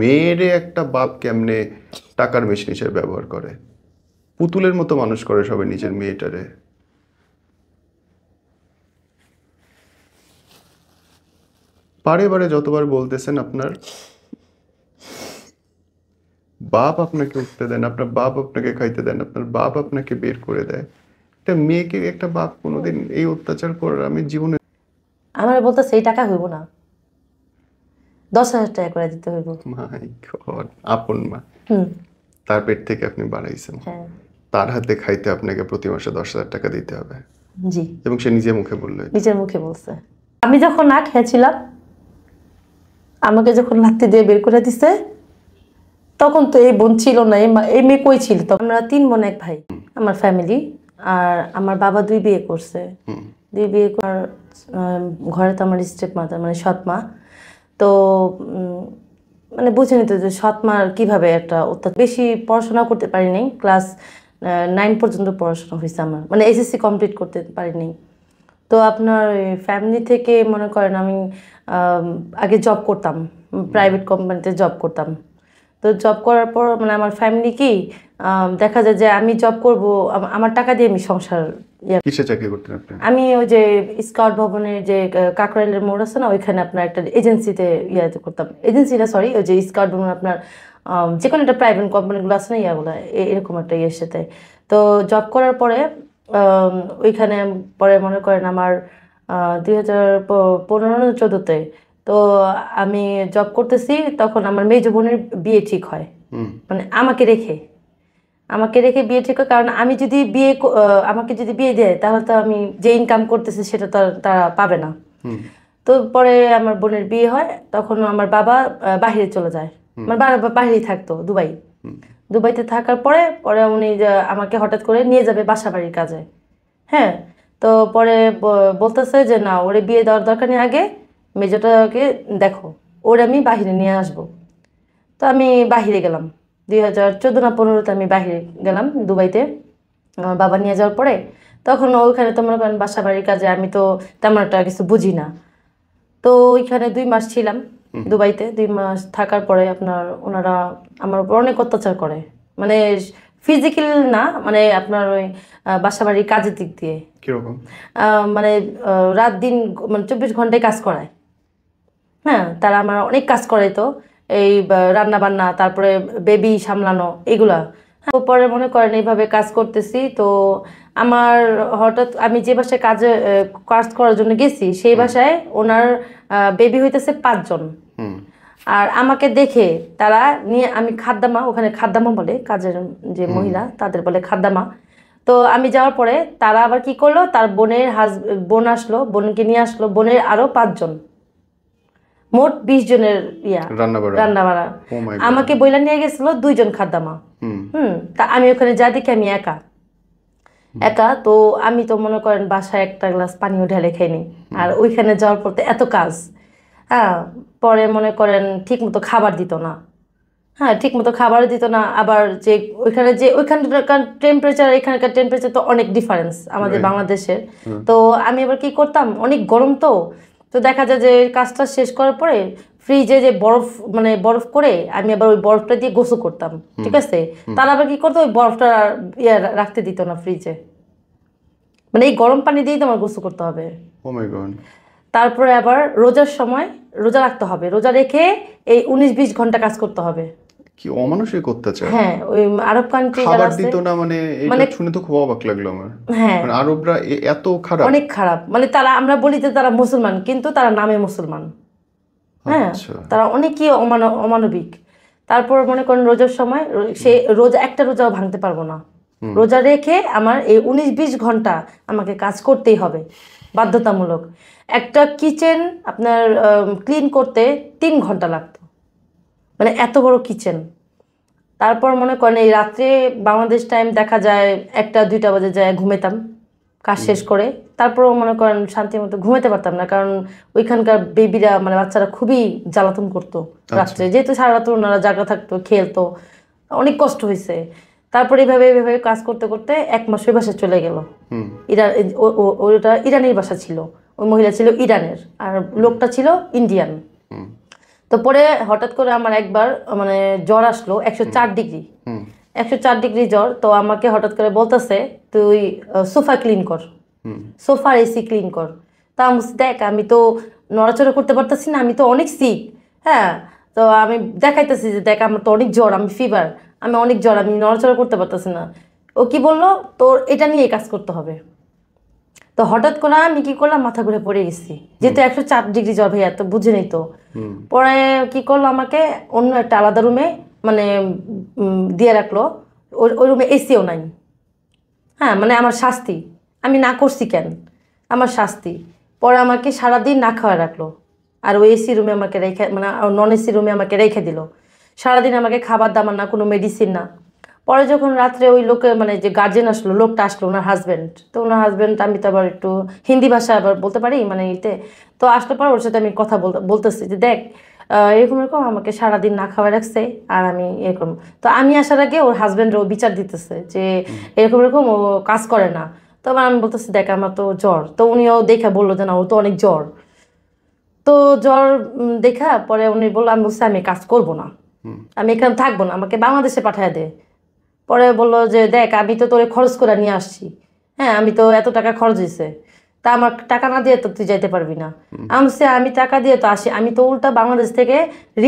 মেয়েরে একটা বাপ কেমনে টাকার মেশিন হিসেবে ব্যবহার করে, পুতুলের মতো মানুষ করে সবাই নিজের মেয়েটারে। বারে বারে যতবার বলতেছেন আপনার বাপ আপনাকে উঠতে দেন, আপনার বাপ আপনাকে খাইতে দেন, আপনার বাপ আপনাকে বের করে দেয়, একটা মেয়েকে একটা বাপ কোনোদিন এই অত্যাচার করার আমি জীবনে। আমার বলতে সেই টাকা হইব না, 10,000 টাকা করে দিতে হইব। মাই গড, আপন মা হুম, তার পেট থেকে আপনি বাড়াইছেন, হ্যাঁ, তার হাতে খাইতে আপনাকে প্রতি মাসে 10,000 টাকা দিতে হবে, জি, এবং সে নিজে মুখে বললো। নিজের মুখে বলছে। আমি যখন না খেয়েছিলাম, আমাকে যখন লাত্তি দিয়ে বের করে দিছে, তখন তো এই বোন ছিল না, এই মেয়ে কই ছিল। তো আমরা 3 বোন 1 ভাই, আমার ফ্যামিলি। আর আমার বাবা 2 বিয়ে করছে, 2 বিয়ে করার ঘরে তো আমার স্টেপ মাদার মানে সৎ মা। তো মানে বুঝে নিতে যে সৎ মার কীভাবে একটা বেশি পড়াশোনা করতে পারি নাই, ক্লাস 9 পর্যন্ত পড়াশোনা হয়েছে আমার, মানে এসএসসি কমপ্লিট করতে পারিনি। তো আপনার ফ্যামিলি থেকে মনে করেন আমি আগে জব করতাম, প্রাইভেট কোম্পানিতে জব করতাম। তো জব করার পর মানে আমার ফ্যামিলি কি দেখা যায় যে আমি জব করব, আমার টাকা দিয়ে আমি সংসার। কিসে চাকরি করতেন আপনি? আমি ওই যে স্কাউট ভবনের যে কাকরাইলের মোড় আছে না, ওইখানে আপনার একটা এজেন্সিতে ইয়াতে করতাম, এজেন্সি না সরি, ওই যে স্কাউট ভবন আপনার যে কোনো একটা প্রাইভেট কোম্পানিগুলো আছে না, ইয়াগুলো এরকম একটা ইয়ের সাথে। তো জব করার পরে ওইখানে পরে মনে করেন আমার 2015-14-তে তো আমি জব করতেছি, তখন আমার মেজো বোনের বিয়ে ঠিক হয়, মানে আমাকে রেখে বিয়ে ঠিক হয়। কারণ আমি যদি আমাকে যদি বিয়ে দেয়, তাহলে তো আমি যে ইনকাম করতেছি সেটা তো তারা পাবে না। তো পরে আমার বোনের বিয়ে হয়, তখন আমার বাবা বাহিরে চলে যায়, আমার বাবা বাহিরে থাকতো দুবাইতে থাকার পরে পরে উনি আমাকে হঠাৎ করে নিয়ে যাবে বাসা বাড়ির কাজে। হ্যাঁ, তো পরে বলতেছে যে না, ওরে বিয়ে দেওয়ার দরকার নেই, আগে মেজোটাকে দেখো, ওর আমি বাহিরে নিয়ে আসবো। তো আমি বাহিরে গেলাম 2014 না 15-তে আমি বাহিরে গেলাম দুবাইতে, আমার বাবা নিয়ে যাওয়ার পরে। তখন ওইখানে তো মনে করেন বাসা বাড়ির কাজে আমি তো তেমন একটা কিছু বুঝি না। তো ওইখানে 2 মাস ছিলাম দুবাইতে। 2 মাস থাকার পরে আপনার ওনারা আমার উপর অনেক অত্যাচার করে, মানে ফিজিক্যাল না, মানে আপনার ওই বাসা বাড়ির কাজের দিক দিয়ে কিরকম? মানে রাত দিন মানে 24 ঘন্টায় কাজ করায়। হ্যাঁ, তারা আমার অনেক কাজ করাইতো, এই রান্না বান্না, তারপরে বেবি সামলানো, এগুলা। পরে মনে করেন এইভাবে কাজ করতেছি। তো আমার হঠাৎ আমি যে বাসায় কাজ করার জন্য গেছি, সেই বাসায় ওনার বেবি হইতেছে 5 জন। আর আমাকে দেখে তারা নিয়ে, আমি খাদ্দামা, ওখানে খাদ্দামা বলে কাজের যে মহিলা, তাদের বলে খাদ্দামা। তো আমি যাওয়ার পরে তারা আবার কি করলো, তার বোন আসলো, বোনকে নিয়ে আসলো, বোনের আরো 5 জন, মোট 20 জনের রান্না বাড়া। আমাকে বইলা নিয়ে গেছিল 2 জন খাদ্দামা। তা আমি ওখানে যা দেখি আমি একা। তো আমি তো মনে করেন বাসায় একটা গ্লাস পানিও ঢেলে খাইনি, আর ওইখানে যাওয়ার পর তো এত কাজ। হ্যাঁ, পরে মনে করেন ঠিক মতো খাবার দিত না। হ্যাঁ, ঠিক মতো খাবার দিত না। আবার যে ওইখানকার টেম্পারেচার এখানকার টেম্পারেচার তো অনেক ডিফারেন্স আমাদের বাংলাদেশের। তো আমি আবার কি করতাম, অনেক গরম তো দেখা যায় যে কাজটা শেষ করার পরে ফ্রিজে যে বরফ করে আমি আবার ওই বরফটা দিয়ে গোসল করতাম, ঠিক আছে। তারা আবার কি করতো, ওই বরফটা রাখতে দিত না ফ্রিজে, মানে এই গরম পানি দিয়েই তোমার গোসল করতে হবে। ও মাই গড। তারপরে আবার রোজার সময় রোজা রাখতে হবে, রোজা রেখে এই 19-20 ঘন্টা কাজ করতে হবে। কি অমানুষিক অত্যাচার! হ্যাঁ, ওই আরব কান্ট্রি খাবার দিত না, মানে এটা শুনে তো খুব অবাক লাগলো আমার। হ্যাঁ, মানে আরবরা এত খারাপ? অনেক খারাপ, মানে তারা, আমরা বলি যে তারা মুসলমান, কিন্তু তারা নামে মুসলমান। হ্যাঁ, তারা অনেকই অমানবিক। তারপর মনে করেন রোজার সময় সে একটা রোজাও ভাঙতে পারবো না, রোজা রেখে আমার এই 19-20 ঘন্টা আমাকে কাজ করতেই হবে, বাধ্যতামূলক। একটা কিচেন আপনার ক্লিন করতে 3 ঘন্টা লাগতো, মানে এত বড় কিচেন। তারপর মনে করেন এই রাত্রে বাংলাদেশ টাইম দেখা যায় 1-2টা বাজে যায় ঘুমেতাম কাজ শেষ করে। তারপরেও মনে করেন শান্তি মতো ঘুমাতে পারতাম না, কারণ ওইখানকার বেবিরা মানে বাচ্চারা খুবই জ্বালাতন করতো রাত্রে, যেহেতু সারা রাত্র ওনারা জাগা থাকতো, খেলতো, অনেক কষ্ট হয়েছে। তারপরে এইভাবে কাজ করতে করতে 1 মাস ওই বাসায় চলে গেল। ইরানের বাসা ছিল, ওই মহিলা ছিল ইরানের, আর লোকটা ছিল ইন্ডিয়ান। তো পরে হঠাৎ করে আমার একবার মানে জ্বর আসলো 104 ডিগ্রি, হুম 104 ডিগ্রি জ্বর। তো আমাকে হঠাৎ করে বলতেছে তুই সোফা ক্লিন কর, হুম সোফার এসি ক্লিন কর। তা আমি বলছি, দেখ আমি তো নড়াচড়া করতে পারতেছি না, আমি তো অনেক সিক। হ্যাঁ, তো আমি দেখাইতেছি যে দেখ আমার তো অনেক জ্বর, আমি ফিভার, আমি অনেক জ্বর, আমি নড়াচড়া করতে পারতেছি না। ও কি বললো, তোর এটা নিয়ে কাজ করতে হবে। তো হঠাৎ করে আমি কি করলাম, মাথা ঘুরে পড়ে গেছি, যেহেতু 104 ডিগ্রি জ্বর ভাইয়া, তো বুঝে নেই তো। হুম পরে কি করলো, আমাকে অন্য একটা আলাদা রুমে মানে দিয়ে রাখলো। ওই ওই রুমে এসিও নাই। হ্যাঁ, মানে আমার শাস্তি, আমি না করছি কেন, আমার শাস্তি। পরে আমাকে সারাদিন না খাওয়া রাখলো, আর ওই এসি রুমে আমাকে রেখে মানে নন এসি রুমে আমাকে রেখে দিল। সারাদিন আমাকে খাবার দাবার না, কোনো মেডিসিন না। পরে যখন রাত্রে ওই লোকে মানে যে গার্জেন আসলো, লোকটা আসলো, ওনার হাজব্যান্ড, তো ওনার হাজব্যান্ড, আমি তো আবার একটু হিন্দি ভাষা আবার বলতে পারি মানে ইতে। তো আসলে পর ওর সাথে আমি কথা বলতেছি যে দেখ এরকম এরকম আমাকে সারাদিন না খাওয়া রাখছে, আর আমি এরকম। তো আমি আসার আগে ওর হাজব্যান্ডও বিচার দিতেছে যে এরকম এরকম ও কাজ করে না। তো আবার আমি বলতেছি দেখ আমার তো জ্বর। তো উনিও দেখে বললো যে না, ও তো অনেক জ্বর। তো জ্বর দেখা পরে উনি বললো, আমি বলছি আমি কাজ করব না, হুম আমি এখানে থাকবো না, আমাকে বাংলাদেশে পাঠায় দে। পরে বললো যে দেখ আমি তো তোরে খরচ করে নিয়ে আসছি, হ্যাঁ আমি তো এত টাকা খরচ হয়েছে, তা আমার টাকা না দিয়ে তো তুই যাইতে পারবি না। আমি বলছি, আমি টাকা দিয়ে তো আসি, আমি তো উল্টা বাংলাদেশ থেকে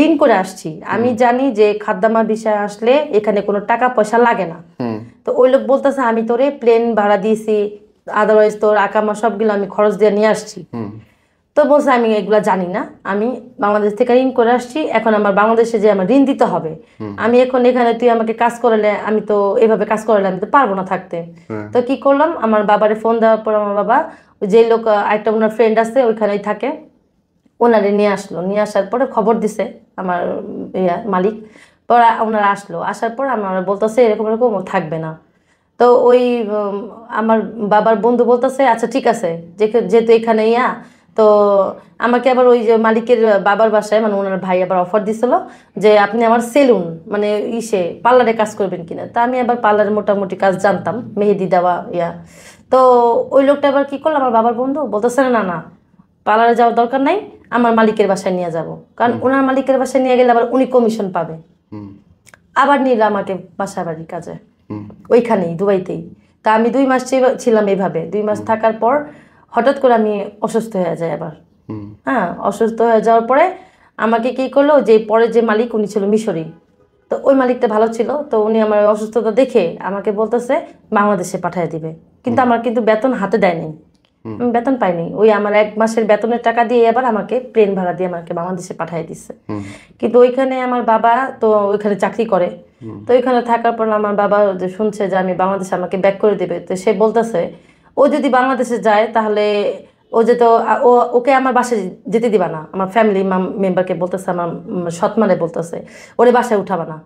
ঋণ করে আসছি, আমি জানি যে খাদ্যামার বিষয় আসলে এখানে কোনো টাকা পয়সা লাগে না। হুম তো ওই লোক বলতেছে আমি তোরে প্লেন ভাড়া দিয়েছি, আদারওয়াইজ তোর আকামা সবগুলো আমি খরচ দিয়ে নিয়ে আসছি। হুম তো বলছে আমি এগুলা জানি না, আমি বাংলাদেশ থেকে ঋণ করে আসছি, এখন আমার বাংলাদেশে যে আমার ঋণ দিতে হবে, আমি এখন এখানে তুই আমাকে কাজ করালে, আমি তো এভাবে কাজ করালে আমি তো পারবো না থাকতে। হ্যাঁ তো কি করলাম, আমার বাবারে ফোন দেওয়ার পর আমার বাবা ওই যে লোক একটা ওনার ফ্রেন্ড আছে ওইখানেই থাকে, ওনারে নিয়ে আসলো, নিয়ে আসার পরে খবর দিছে আমার মালিক। পরে ওনারা আসলো, আসার পর আমার বলতেছে এরকম এরকম ও থাকবে না। তো ওই আমার বাবার বন্ধু বলতেছে আচ্ছা ঠিক আছে, যেহেতু এখানে তো আমাকে আবার ওই যে মালিকের বাবার বাসায় মানে ওনার ভাই আবার অফার দিছিল যে আপনি আমার সেলুন মানে পার্লারে কাজ করবেন কিনা। তা আমি আবার পার্লারে মোটামুটি কাজ জানতাম, মেহেদি দেওয়া তো ওই লোকটা আবার কি করলো, আমার বাবার বন্ধু বলতেছে না না, পার্লারে যাওয়ার দরকার নাই, আমার মালিকের বাসায় নিয়ে যাব, কারণ ওনার মালিকের বাসায় নিয়ে গেলে আবার উনি কমিশন পাবে। হুম আবার নিল আমাকে বাসা বাড়ির কাজে হুম ওইখানেই দুবাইতেই। তা আমি 2 মাস ছিলাম এইভাবে। 2 মাস থাকার পর হঠাৎ করে আমি অসুস্থ হয়ে যাই আবার। হুম হ্যাঁ, অসুস্থ হয়ে যাওয়ার পরে আমাকে কি করলো, যে পরে যে মালিক উনি ছিল মিশরি, তো ওই মালিকটা ভালো ছিল, তো উনি আমার অসুস্থতা দেখে আমাকে বলতেছে বাংলাদেশে পাঠিয়ে দিবে, কিন্তু আমার কিন্তু বেতন হাতে দেয়নি, আমি বেতন পাইনি। ওই আমার 1 মাসের বেতনের টাকা দিয়ে আবার আমাকে প্লেন ভাড়া দিয়ে আমাকে বাংলাদেশে পাঠিয়ে দিচ্ছে। হুম কিন্তু ওইখানে আমার বাবা তো ওইখানে চাকরি করে, তো ওইখানে থাকার পর আমার বাবা যে শুনছে যে আমি বাংলাদেশে আমাকে ব্যাক করে দেবে, তো সে বলতেছে ও যদি বাংলাদেশে যায় তাহলে ও যেত ওকে আমার বাসায় যেতে দিবা না, আমার ফ্যামিলি মেম্বারকে বলতেছে, আমার সৎমারে বলতেছে ওরে বাসায় উঠাবা না।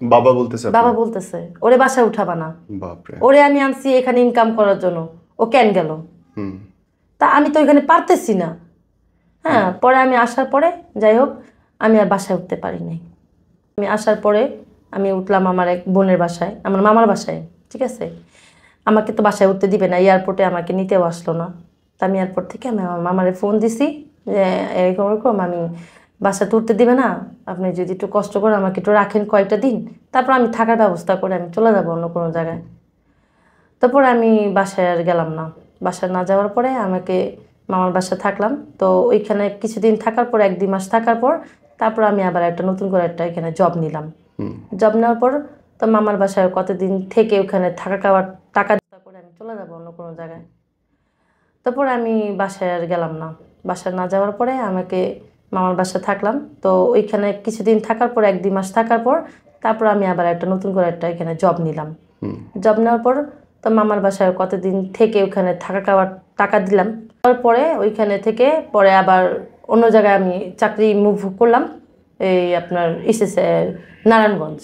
বাবা বলতেছে বাবা আপনার? বলতেছে ওরে বাসায় উঠাবা না, বাপরে ওরে আমি আনছি এখানে ইনকাম করার জন্য, ও কেন গেল? হুম তা আমি তো এখানে পারতেছি না। হ্যাঁ, পরে আমি আসার পরে যাই হোক আমি আর বাসায় উঠতে পারি নাই। আমি আসার পরে আমি উঠলাম আমার এক বোনের বাসায়, আমার মামার বাসায়। ঠিক আছে, আমাকে তো বাসায় উঠতে দিবে না, এয়ারপোর্টে আমাকে নিতেও আসলো না। তা আমি এয়ারপোর্ট থেকে আমি আমার মামারে ফোন দিছি যে এরকম এরকম আমি বাসাতে উঠতে দিবে না, আপনি যদি একটু কষ্ট করে আমাকে একটু রাখেন কয়েকটা দিন, তারপর আমি থাকার ব্যবস্থা করে আমি চলে যাবো অন্য কোনো জায়গায়। তারপর আমি বাসায় আর গেলাম না। বাসায় না যাওয়ার পরে আমাকে মামার বাসায় থাকলাম। তো ওইখানে কিছুদিন থাকার পর 1-2 মাস থাকার পর তারপর আমি আবার একটা নতুন করে একটা এখানে জব নিলাম। হুম জব নেওয়ার পর তো মামার বাসায় কতদিন থেকে ওখানে থাকা খাওয়ার টাকা করে আমি চলে যাবো অন্য কোনো জায়গায়। তারপর আমি বাসায় আর গেলাম না। বাসায় না যাওয়ার পরে আমাকে মামার বাসায় থাকলাম। তো ওইখানে কিছুদিন থাকার পর 1-2 মাস থাকার পর তারপর আমি আবার একটা নতুন করে একটা এখানে জব নিলাম। হুম জব নেওয়ার পর তো মামার বাসায় কতদিন থেকে ওখানে থাকা খাওয়ার টাকা দিলাম। তারপরে ওইখানে থেকে পরে আবার অন্য জায়গায় আমি চাকরি মুভ করলাম, এই আপনার এসেছে নারায়ণগঞ্জ।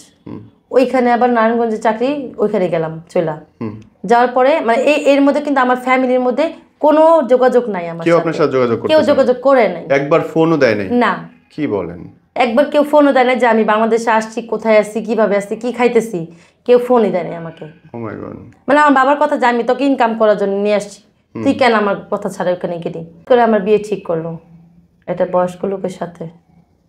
ওইখানে আবার নারায়ণগঞ্জের চাকরি, ওইখানে গেলাম চলা। হুম যাওয়ার পরে মানে এর মধ্যে কিন্তু আমার ফ্যামিলির মধ্যে কোনো যোগাযোগ নাই, আমার কেউ আপনার সাথে যোগাযোগ কেউ করতে যোগাযোগ করে নাই, একবার ফোনও দেয় নাই? না কি বলেন? একবার কেউ ফোনও দেয় না যে আমি বাংলাদেশে আসছি, কোথায় আসছি, কিভাবে আসছি, কি খাইতেছি, কেউ ফোনই দেয় না আমাকে। ও মাই গড। মানে আমার বাবার কথা যে আমি তোকে ইনকাম করার জন্য নিয়ে আসছি, তুই কেন আমার কথা ছাড়া ওখানে গেলি করে আমার বিয়ে ঠিক করলো একটা বয়স্ক লোকের সাথে।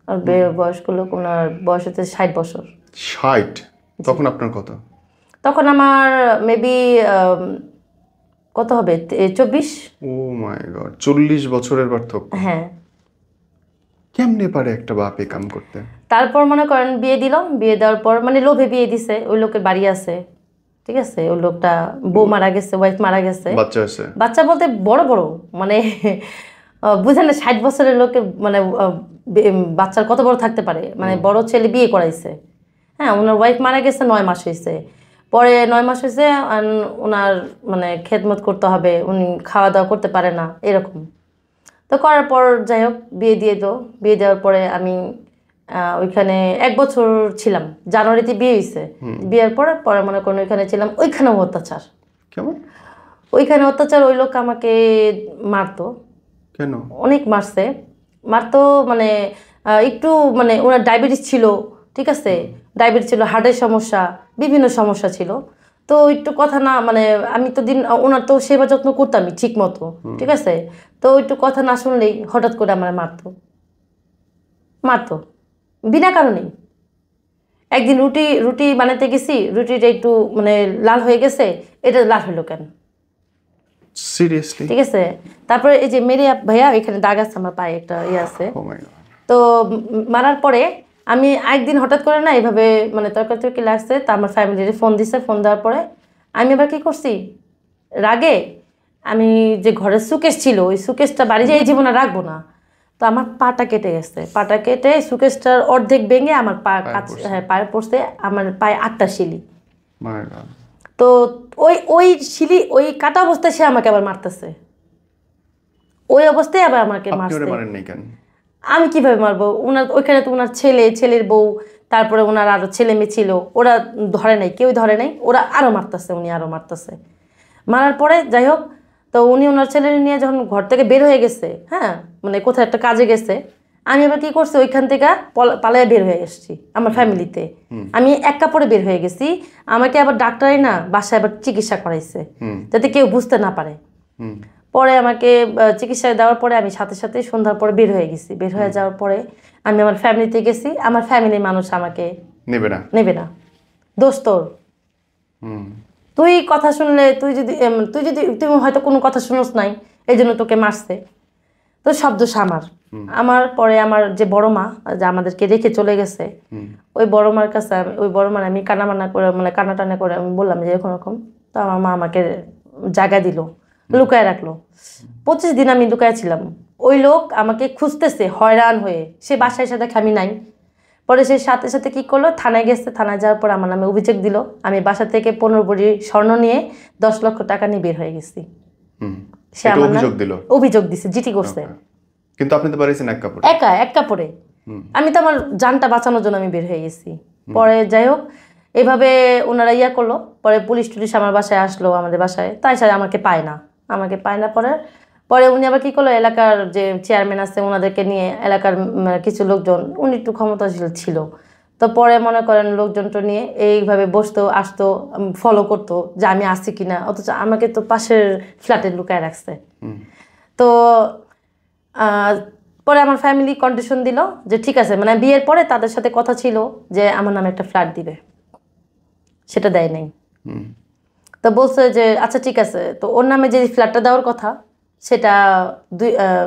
আর বয়স্ক লোক, ওনার বয়স হচ্ছে 60 বছর। 60? তখন আপনার কত? তখন আমার মেবি কত হবে, 24। ও মাই গড, 40 বছরের পার্থক্য। হ্যাঁ। কেমনে পারে একটা বাপ এই কাম করতে? তারপর মনে করেন বিয়ে দিল, বিয়ে দেওয়ার পর মানে লোভে বিয়ে দিছে, ওই লোকের বাড়ি আছে, ঠিক আছে, ওই লোকটা বউ মারা গেছে, ওয়াইফ মারা গেছে, বাচ্চা আছে? বাচ্চা বলতে বড় বড় মানে বুঝেন না, 60 বছরের লোকের মানে বাচ্চার কত বড় থাকতে পারে, মানে বড় ছেলে বিয়ে করাইছে। হ্যাঁ, ওনার ওয়াইফ মারা গেছে 9 মাস হয়েছে, পরে 9 মাস হয়েছে ওনার মানে খেদমত করতে হবে, উনি খাওয়া দাওয়া করতে পারে না এরকম। তো করার পর যাই হোক বিয়ে দিয়ে দো, বিয়ে দেওয়ার পরে আমি ওইখানে 1 বছর ছিলাম। জানুয়ারিতে বিয়ে হয়েছে, বিয়ের পরে পরে মনে করেন ওইখানে ছিলাম, ওইখানেও অত্যাচার। কেমন? ওইখানে অত্যাচার, ওই লোক আমাকে মারতো। কেন? অনেক মারছে, মারতো মানে একটু মানে ওনার ডায়াবেটিস ছিল, ঠিক আছে, ডায়াবেটিস ছিল, হার্টের সমস্যা, বিভিন্ন সমস্যা ছিল। তো একটু কথা না মানে আমি তো ওনার তো সেবা যত্ন করতামই ঠিক মতো, ঠিক আছে, তো একটু কথা না শুনলেই হঠাৎ করে আমার মারতো, মারতো বিনা কারণেই। একদিন রুটি রুটি বানাতে গেছি, রুটিটা একটু মানে লাল হয়ে গেছে, এটা লাল হলো কেন, সিরিয়াসলি? ঠিক আছে। তারপরে এই যে মেরে ভাইয়া এখানে দাগ আছে আমার পায়ে, একটা ইয়ে আছে। ও মাই গড। তো মারার পরে আমি একদিন হঠাৎ করে না এইভাবে মানে তর্কাতর্কি লাগছে, তা আমার ফ্যামিলির ফোন দিছে, ফোন দেওয়ার পরে আমি আবার কি করছি, রাগে আমি যে ঘরের সুকেশ ছিল ওই সুকেশটা বাড়ি যেয়ে এই জীবনে রাখবো না, তো আমার পাটা কেটে গেছে, পাটা কেটে সুকেশটার অর্ধেক ভেঙে আমার পা হ্যাঁ পায়ে পড়ছে, আমার পায়ে 8টা শিলি। মাই গড। তো ওই ওই শিলি ওই কাটা অবস্থায় সে আমাকে আবার মারতেছে, ওই অবস্থায় আবার আমাকে আপনি মারছে। ওরে মারেন নাই কেন? আমি কিভাবে মারবো, ওনার ওইখানে তো ওনার ছেলে, ছেলের বউ, তারপরে ওনার আরো ছেলে মেয়ে ছিল, ওরা ধরে নাই, কেউই ধরে নাই, ওরা আরো মারতেছে, উনি আরো মারতেছে। মারার পরে যাই হোক, তো উনি ওনার ছেলে নিয়ে যখন ঘর থেকে বের হয়ে গেছে, হ্যাঁ মানে কোথাও একটা কাজে গেছে, আমি আবার কি করছি ওইখান থেকে পালায় বের হয়ে এসেছি আমার ফ্যামিলিতে। আমি এক কাপড়ে বের হয়ে গেছি, আমাকে আবার ডাক্তারই না বাসায় আবার চিকিৎসা করাইছে যাতে কেউ বুঝতে না পারে। পরে আমাকে চিকিৎসা দেওয়ার পরে আমি সাথে সাথে সন্ধ্যার পরে বের হয়ে গেছি, বের হয়ে যাওয়ার পরে আমি আমার ফ্যামিলিতে গেছি, আমার ফ্যামিলির মানুষ আমাকে নেবে না, দোষ তোর, তুই কথা শুনলে, তুই হয়তো কোনো কথা শুনোস নাই এই জন্য তোকে মারছে, তো সব দোষ আমার। আমার পরে আমার যে বড় মা যে আমাদেরকে রেখে চলে গেছে, ওই বড় মার কাছে ওই বড় মার আমি কান্নামান্না করে মানে কান্নাটানা করে আমি বললাম যে এরকম এরকম, তো আমার মা আমাকে জায়গা দিল, লুকায় রাখলো। 25 দিন আমি লুকায় ছিলাম, ওই লোক আমাকে খুঁজতেছে হয়রান হয়ে, সে বাসায় সাথে আমি নাই। পরে সে সাথে সাথে কি করলো, থানায় গেছে, থানায় যাওয়ার পর আমার নামে অভিযোগ দিল, আমি বাসা থেকে 15 ভরি স্বর্ণ নিয়ে 10 লক্ষ টাকা নিয়ে বের হয়ে গেছি। সে আমার অভিযোগ দিছে, জিটি করছে। কিন্তু আপনি তো পারিছেন এক কাপড়ে, এক কাপড়ে, আমি তো আমার জানটা বাঁচানোর জন্য আমি বের হয়ে গেছি। পরে যাই হোক এভাবে ওনারা ইয়া করলো, পরে পুলিশ টুলিশ আমার বাসায় আসলো, আমাদের বাসায়, তাই আমাকে পায় না, পরে পরে উনি আবার কি করলো, এলাকার যে চেয়ারম্যান আছে ওনাদেরকে নিয়ে, এলাকার কিছু লোকজন, উনি একটু ক্ষমতাশীল ছিল, তো পরে মনে করেন লোকজনটা নিয়ে এইভাবে বসতো, আসতো, ফলো করতো যে আমি আসছি কিনা, অথচ আমাকে তো পাশের ফ্ল্যাটে লুকায় রাখছে। তো পরে আমার ফ্যামিলি কন্ডিশন দিল যে ঠিক আছে, মানে বিয়ের পরে তাদের সাথে কথা ছিল যে আমার নামে একটা ফ্ল্যাট দিবে, সেটা দেয় নাই। তো বলছে যে আচ্ছা ঠিক আছে, তো ওর নামে যে ফ্ল্যাটটা দেওয়ার কথা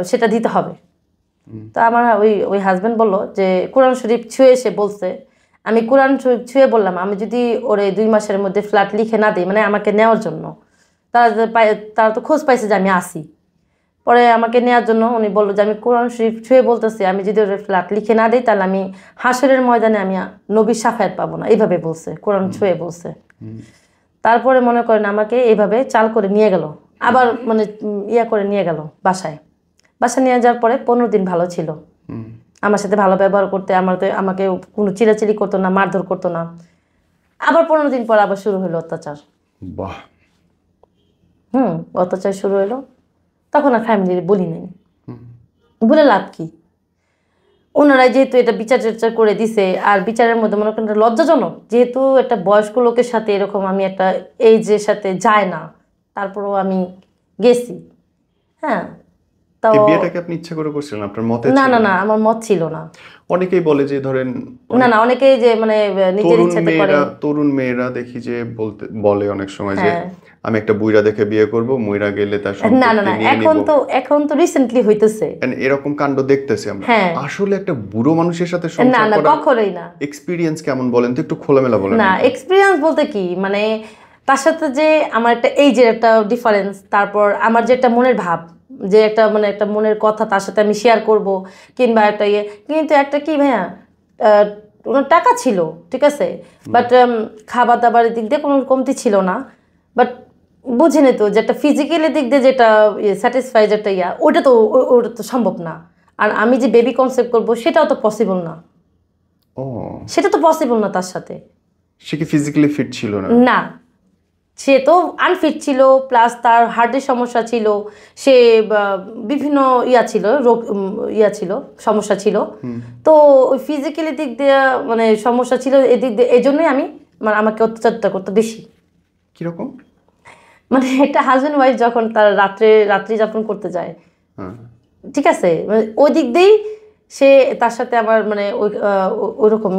সেটা দিতে হবে। তো আমার ওই হাজব্যান্ড বললো যে কোরআন শরীফ ছুঁয়ে এসে বলছে, আমি কোরআন শরীফ ছুঁয়ে বললাম আমি যদি ওরে 2 মাসের মধ্যে ফ্ল্যাট লিখে না দিই, মানে আমাকে নেওয়ার জন্য, তারা তো খোঁজ পাইছে যে আমি আসি। পরে আমাকে নেওয়ার জন্য উনি বললো যে আমি কোরআন শরীফ ছুঁয়ে বলতেছি, আমি যদি ওর ফ্ল্যাট লিখে না দিই তাহলে আমি হাসরের ময়দানে আমি নবীর সাফায়াত পাবো না, এইভাবে বলছে, কোরআন ছুঁয়ে বলছে। তারপরে মনে করেন আমাকে এইভাবে চাল করে নিয়ে গেল, আবার মানে ইয়া করে নিয়ে গেল বাসায় নিয়ে যাওয়ার পরে 15 দিন ভালো ছিল, আমার সাথে ভালো ব্যবহার করতে, আমাকে কোনো চিরাচিরি করতো না, মারধর করতো না। আবার 15 দিন পর আবার শুরু হলো অত্যাচার। বাহ। অত্যাচার শুরু হলো, তখন আর ফ্যামিলির বলি নাই, বলে লাভ কি, ওনারা যেহেতু এটা বিচার চর্চা করে দিছে, আর বিচারের মধ্যে মনে করেন লজ্জাজনক, যেহেতু একটা বয়স্ক লোকের সাথে এরকম আমি একটা এইজের সাথে যায় না, তারপরেও আমি গেছি। হ্যাঁ, তো এই বিয়েটাকে আপনি ইচ্ছা করে করছিলেন, আপনার মতে না ছিল? না না আমার মত ছিল না। অনেকেই বলে যে ধরেন না না অনেকেই যে মানে নিজের ইচ্ছাতে করে। তরুণ মেয়েরা দেখি যে বলে অনেক সময় যে হ্যাঁ আমি একটা বুইড়া দেখে বিয়ে করব, মুইরা গেলে তার না না সম্পত্তি না নিয়ে নিব। এখন তো রিসেন্টলি হইতেছে। এরকম কাণ্ড দেখতেছি আমরা। হ্যাঁ আসলে একটা বুড়ো মানুষের সাথে না সংসার না করার কখনোই না। এক্সপিরিয়েন্স কেমন বলেন তো, একটু খোলামেলা বলেন না আমাকে। এক্সপিরিয়েন্স বলতে কি মানে তার সাথে যে আমার একটা এইজের একটা ডিফারেন্স, তারপর আমার যে একটা মনের ভাব, যে একটা মানে একটা মনের কথা তার সাথে আমি শেয়ার করব, কিংবা একটা ইয়ে, কিন্তু একটা কি ভাইয়া ওনার টাকা ছিল ঠিক আছে, বাট খাবার দাবারের দিক দিয়ে কোনো কমতি ছিল না, বাট বুঝেনি তো যে একটা ফিজিক্যালি দিক দিয়ে যেটা স্যাটিসফাই যেটা ওটা তো ওটা তো সম্ভব না। আর আমি যে বেবি কনসেপ্ট করব সেটাও তো পসিবল না, ও, সেটা তো পসিবল না তার সাথে। সে কি ফিজিক্যালি ফিট ছিল না? না সে তো আনফিট ছিল, প্লাস তার হার্টের সমস্যা ছিল, সে বিভিন্ন ছিল রোগ ছিল, সমস্যা ছিল। তো ওই ফিজিক্যালি দিক দিয়ে মানে সমস্যা ছিল এদিক দিয়ে, এই জন্যই আমি মানে আমাকে অত্যাচারটা করতো বেশি। কিরকম? মানে একটা হাজব্যান্ড ওয়াইফ যখন তার রাত্রি যাপন করতে যায়, হ্যাঁ। ঠিক আছে, মানে ওই দিক দিয়েই সে তার সাথে আমার মানে ওইরকম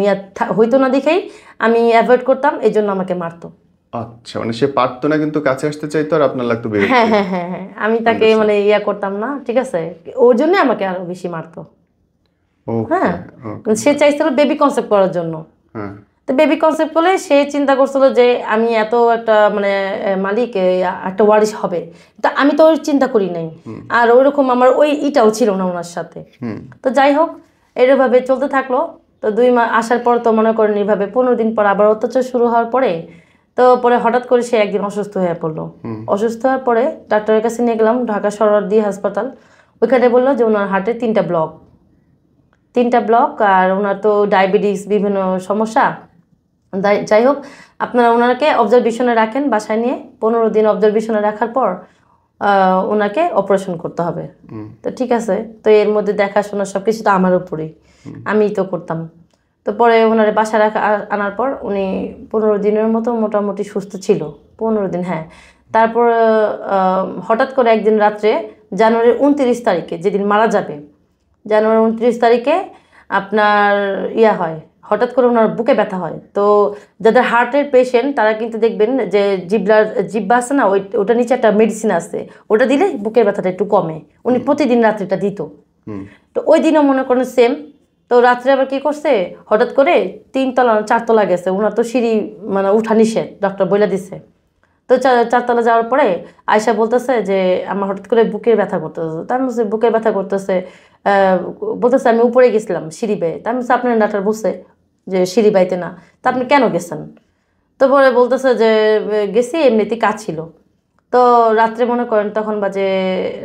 হইতো না দেখেই আমি অ্যাভয়েড করতাম, এই জন্য আমাকে মারতো। আচ্ছা, মানে সে পারতো না কিন্তু কাছে আসতে চাইতো আর আপনার লাগতো বিরক্তি। হ্যাঁ হ্যাঁ হ্যাঁ হ্যাঁ আমি তাকে মানে করতাম না, ঠিক আছে, ওর জন্য আমাকে আরো বেশি মারতো। ওকে। হ্যাঁ সে চাইছিল বেবি কনসেপ্ট করার জন্য। হ্যাঁ। তো বেবি কনসেপ্ট করলে সে চিন্তা করছিল যে আমি এত একটা মানে মালিক একটা ওয়ারিশ হবে, তা আমি তো ওই চিন্তা করি নাই, আর ওইরকম আমার ওই ইটাও ছিল না ওনার সাথে। তো যাই হোক এরভাবে চলতে থাকলো। তো 2 মাস আসার পর তো মনে করেন এইভাবে 15 দিন পর আবার অত্যাচার শুরু হওয়ার পরে, তো পরে হঠাৎ করে সে একদিন অসুস্থ হয়ে পড়লো। অসুস্থ হওয়ার পরে ডাক্তারের কাছে নিয়ে গেলাম, ঢাকা সরোয়ার্দী হাসপাতাল। ওইখানে বললো যে ওনার হার্টে 3টা ব্লক, আর ওনার তো ডায়াবেটিস বিভিন্ন সমস্যা। যাই হোক আপনারা ওনাকে অবজারভেশনে রাখেন বাসায় নিয়ে, 15 দিন অবজারভেশনে রাখার পর ওনাকে অপারেশন করতে হবে। তো ঠিক আছে, তো এর মধ্যে দেখাশোনা সব কিছু তো আমার উপরেই, আমিই তো করতাম। তো পরে ওনার বাসায় আনার পর উনি 15 দিনের মতো মোটামুটি সুস্থ ছিল, 15 দিন হ্যাঁ। তারপর হঠাৎ করে একদিন রাত্রে জানুয়ারির 29 তারিখে, যেদিন মারা যাবে, জানুয়ারি 29 তারিখে আপনার হয়, হঠাৎ করে ওনার বুকে ব্যথা হয়। তো যাদের হার্টের পেশেন্ট তারা কিন্তু দেখবেন যে জিব্বা আছে না, ওটা নিচে একটা মেডিসিন আছে, ওটা দিলে বুকের ব্যথাটা একটু কমে। উনি প্রতিদিন রাত্রিটা দিত। তো ওই দিনও মনে করেন সেম। তো রাত্রে আবার কি করছে, হঠাৎ করে 3 তলা 4 তলা গেছে, ওনার তো সিঁড়ি মানে উঠা নিষেধ, ডক্টর বলে দিছে। তো 4 তলা যাওয়ার পরে আয়সা বলতেছে যে আমার হঠাৎ করে বুকের ব্যথা করতেছে। তার মধ্যে বুকের ব্যথা করতেছে, বলতেছে আমি উপরে গেছিলাম সিঁড়ি বেয়ে। তার মধ্যে আপনার ডাক্তার বলছে যে সিঁড়ি বাইতে না, তা আপনি কেন গেছেন? তো পরে বলতেছে যে গেছি এমনিতেই কাজ ছিল। তো রাত্রে মনে করেন তখন বাজে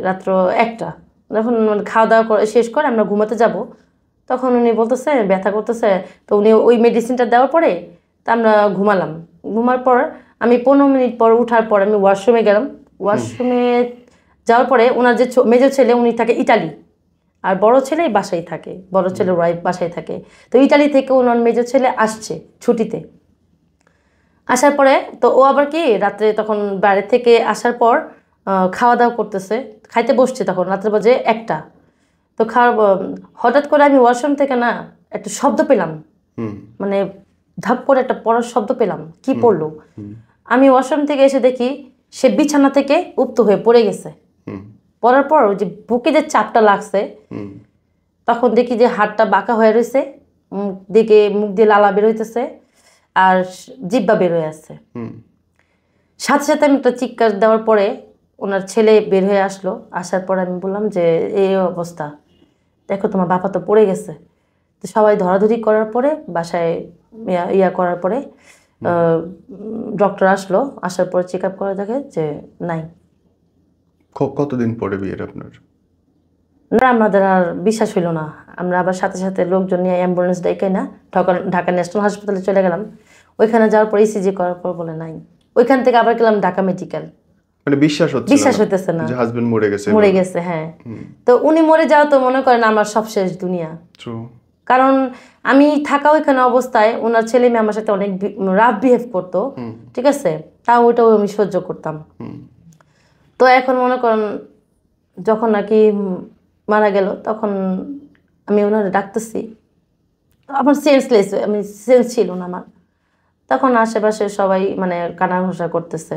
রাত্র 1টা, যখন মানে খাওয়া দাওয়া করে শেষ করে আমরা ঘুমাতে যাব, তখন উনি বলতেছে ব্যথা করতেছে। তো উনি ওই মেডিসিনটা দেওয়ার পরে তা আমরা ঘুমালাম। ঘুমার পর আমি 15 মিনিট পর উঠার পর আমি ওয়াশরুমে গেলাম। ওয়াশরুমে যাওয়ার পরে ওনার যে মেজো ছেলে উনি থাকে ইটালি, আর বড় ছেলে বাসায় থাকে, বড় ছেলে ওয়াইফ বাসায় থাকে। তো ইটালি থেকে ওনার মেজো ছেলে আসছে ছুটিতে। আসার পরে তো ও আবার কি রাত্রে তখন বাইরে থেকে আসার পর খাওয়া দাওয়া করতেছে, খাইতে বসছে, তখন রাত্রে বাজে 1টা। তো হঠাৎ করে আমি ওয়াশরুম থেকে না একটা শব্দ পেলাম, মানে ধাপ করে একটা পড়ার শব্দ পেলাম। কি পড়লো? আমি ওয়াশরুম থেকে এসে দেখি সে বিছানা থেকে উপ্ত হয়ে পড়ে গেছে। পড়ার পর ওই যে বুকে যে চাপটা লাগছে, তখন দেখি যে হাতটা বাঁকা হয়ে রয়েছে, মুখ দিয়ে লালা বের হইতেছে, আর জিব্বা বের হয়ে আছে। সাথে সাথে আমি একটা চিৎকার দেওয়ার পরে ওনার ছেলে বের হয়ে আসলো। আসার পর আমি বললাম যে এই অবস্থা, দেখো তোমার বাবা তো পড়ে গেছে। তো সবাই ধরাধরি করার পরে বাসায় করার পরে ডক্টর আসলো, আসার পর চেক আপ করা দেখে যে নাই। কতদিন পরে বিয়ের আপনার? না আমাদের আর বিশ্বাস হইল না, আমরা আবার সাথে সাথে লোকজন নিয়ে অ্যাম্বুলেন্স ডেকে না ঢাকা ন্যাশনাল হাসপাতালে চলে গেলাম। ওইখানে যাওয়ার পর ইসিজি করার পর বলে নাই। ওইখান থেকে আবার গেলাম ঢাকা মেডিকেল। মানে বিশ্বাস হইতেছে না যে হাজবেন্ড মরে গেছে। হ্যাঁ, তো উনি মরে যাওয়া তো মনে করেন আমার সব শেষ দুনিয়া। কারণ আমি থাকা ওইখানে অবস্থায় ওনার ছেলে মেয়ে আমার সাথে অনেক রাফ বিহেভ করতো, ঠিক আছে, তাও ওইটাও আমি সহ্য করতাম। তো এখন মনে করেন যখন নাকি মারা গেল তখন আমি ওনারা ডাকতেছি, আমার সেন্সলেস, আমি সেন্স ছিল না আমার। তখন আশেপাশে সবাই মানে কানাঘোষা করতেছে,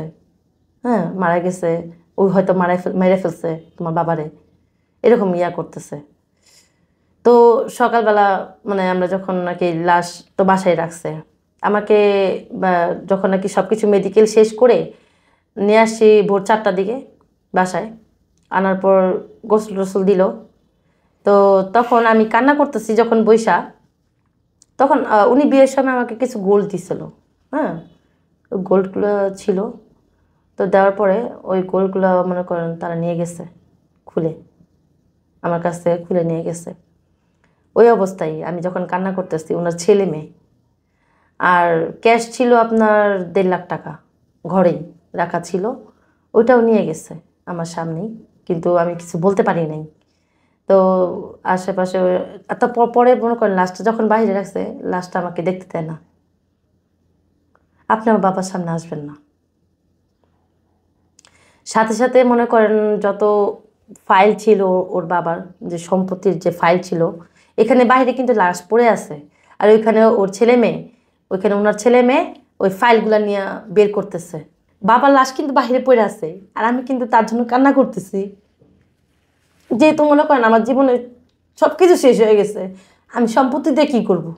হ্যাঁ মারা গেছে, ওই হয়তো মেরে ফেলছে তোমার বাবারে, এরকম ইয়া করতেছে। তো সকালবেলা মানে আমরা যখন নাকি লাশ তো বাসায় রাখছে আমাকে, যখন নাকি সব কিছু মেডিকেল শেষ করে নিয়ে আসছি ভোর 4টার দিকে বাসায়, আনার পর গোসল টোসল দিল। তো তখন আমি কান্না করতেছি যখন বৈশা, তখন উনি বিয়ের সময় আমাকে কিছু গোল্ড দিছিল, হ্যাঁ গোল্ডগুলো ছিল। তো দেওয়ার পরে ওই গোল্ডগুলো মনে করেন তারা নিয়ে গেছে খুলে, আমার কাছ থেকে খুলে নিয়ে গেছে। ওই অবস্থায় আমি যখন কান্না করতেছি, ওনার ছেলে মেয়ে, আর ক্যাশ ছিল আপনার 1.5 লাখ টাকা ঘরেই রাখা ছিল, ওইটাও নিয়ে গেছে আমার সামনেই, কিন্তু আমি কিছু বলতে পারি নাই। তো আশেপাশে তো পরে মনে করেন লাস্টটা যখন বাইরে রাখছে, লাস্টটা আমাকে দেখতে দেয় না, আপনি আমার বাবার সামনে আসবেন না। সাথে সাথে মনে করেন যত ফাইল ছিল ওর বাবার, যে সম্পত্তির যে ফাইল ছিল, এখানে বাইরে কিন্তু লাশ পড়ে আছে, আর ওইখানে ওর ছেলে মেয়ে, ওইখানে ওনার ছেলে মেয়ে ওই ফাইলগুলো নিয়ে বের করতেছে। বাবার লাশ কিন্তু বাইরে পড়ে আছে, আর আমি কিন্তু তার জন্য কান্না করতেছি। যেহেতু মনে করেন আমার জীবনে সব কিছু শেষ হয়ে গেছে, আমি সম্পত্তি দিয়ে কী করবো?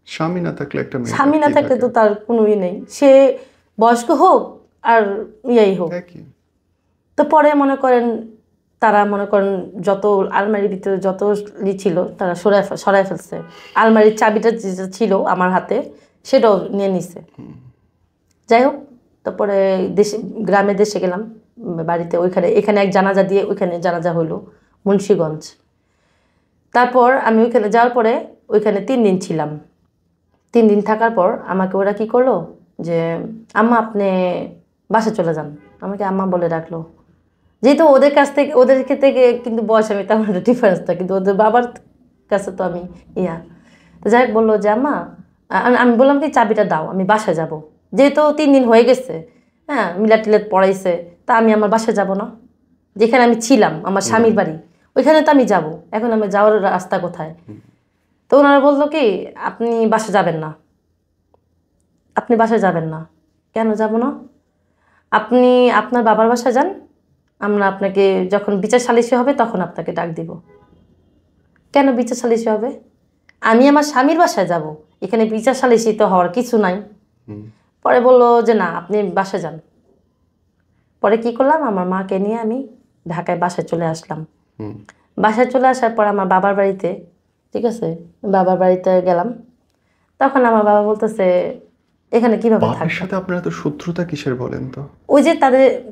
স্বামী না থাকলে একটা মেয়ে স্বামী না থাকলে তো তার কোনো নেই, সে বয়স্ক হোক আর ইয়াই হোক। একই। তো পরে মনে করেন তারা মনে করেন যত আলমারির ভিতরে যত ছিল তারা সরাই ফেলছে। আলমারির চাবিটা যেটা ছিল আমার হাতে সেটাও নিয়ে নিছে। যাই হোক, তারপরে দেশে গ্রামে দেশে গেলাম বাড়িতে, এখানে এক জানাজা দিয়ে ওইখানে জানাজা হলো মুন্সিগঞ্জ। তারপর আমি ওইখানে যাওয়ার পরে ওইখানে 3 দিন ছিলাম। 3 দিন থাকার পর আমাকে ওরা কি করলো যে আম্মা আপনি বাসা চলে যান, আমাকে আম্মা বলে ডাকলো। যেহেতু ওদের কাছ থেকে ওদের থেকে কিন্তু বয়স আমি তেমন একটা ডিফারেন্সটা, কিন্তু ওদের বাবার কাছে তো আমি ইয়া। তো যাই হোক বললো যে আম্মা, আমি বললাম কি চাবিটা দাও, আমি বাসায় যাব। যেহেতু 3 দিন হয়ে গেছে, হ্যাঁ মিলাদ টিলাদ পড়াইছে, তা আমি আমার বাসায় যাব না? যেখানে আমি ছিলাম আমার স্বামীর বাড়ি, ওইখানে তো আমি যাব, এখন আমি যাওয়ার রাস্তা কোথায়? তো ওনারা বললো কি আপনি বাসা যাবেন না, আপনি বাসায় যাবেন না। কেন যাব না? আপনি আপনার বাবার বাসায় যান, আমরা আপনাকে যখন বিচার সালিশি হবে তখন আপনাকে ডাক দিব। কেন বিচার সালিশি হবে? আমি আমার স্বামীর বাসায় যাব, এখানে বিচার সালিশি তো হওয়ার কিছু নাই। পরে বললো যে না আপনি বাসায় যান। পরে কি করলাম, আমার মাকে নিয়ে আমি ঢাকায় বাসায় চলে আসলাম। বাসায় চলে আসার পর আমার বাবার বাড়িতে, ঠিক আছে, বাবার বাড়িতে গেলাম। তখন আমার বাবা বলতেছে এখানে কিভাবে বাবার থাকবে? সাথে আপনার তো শত্রুতা কিসের বলেন তো? ওই যে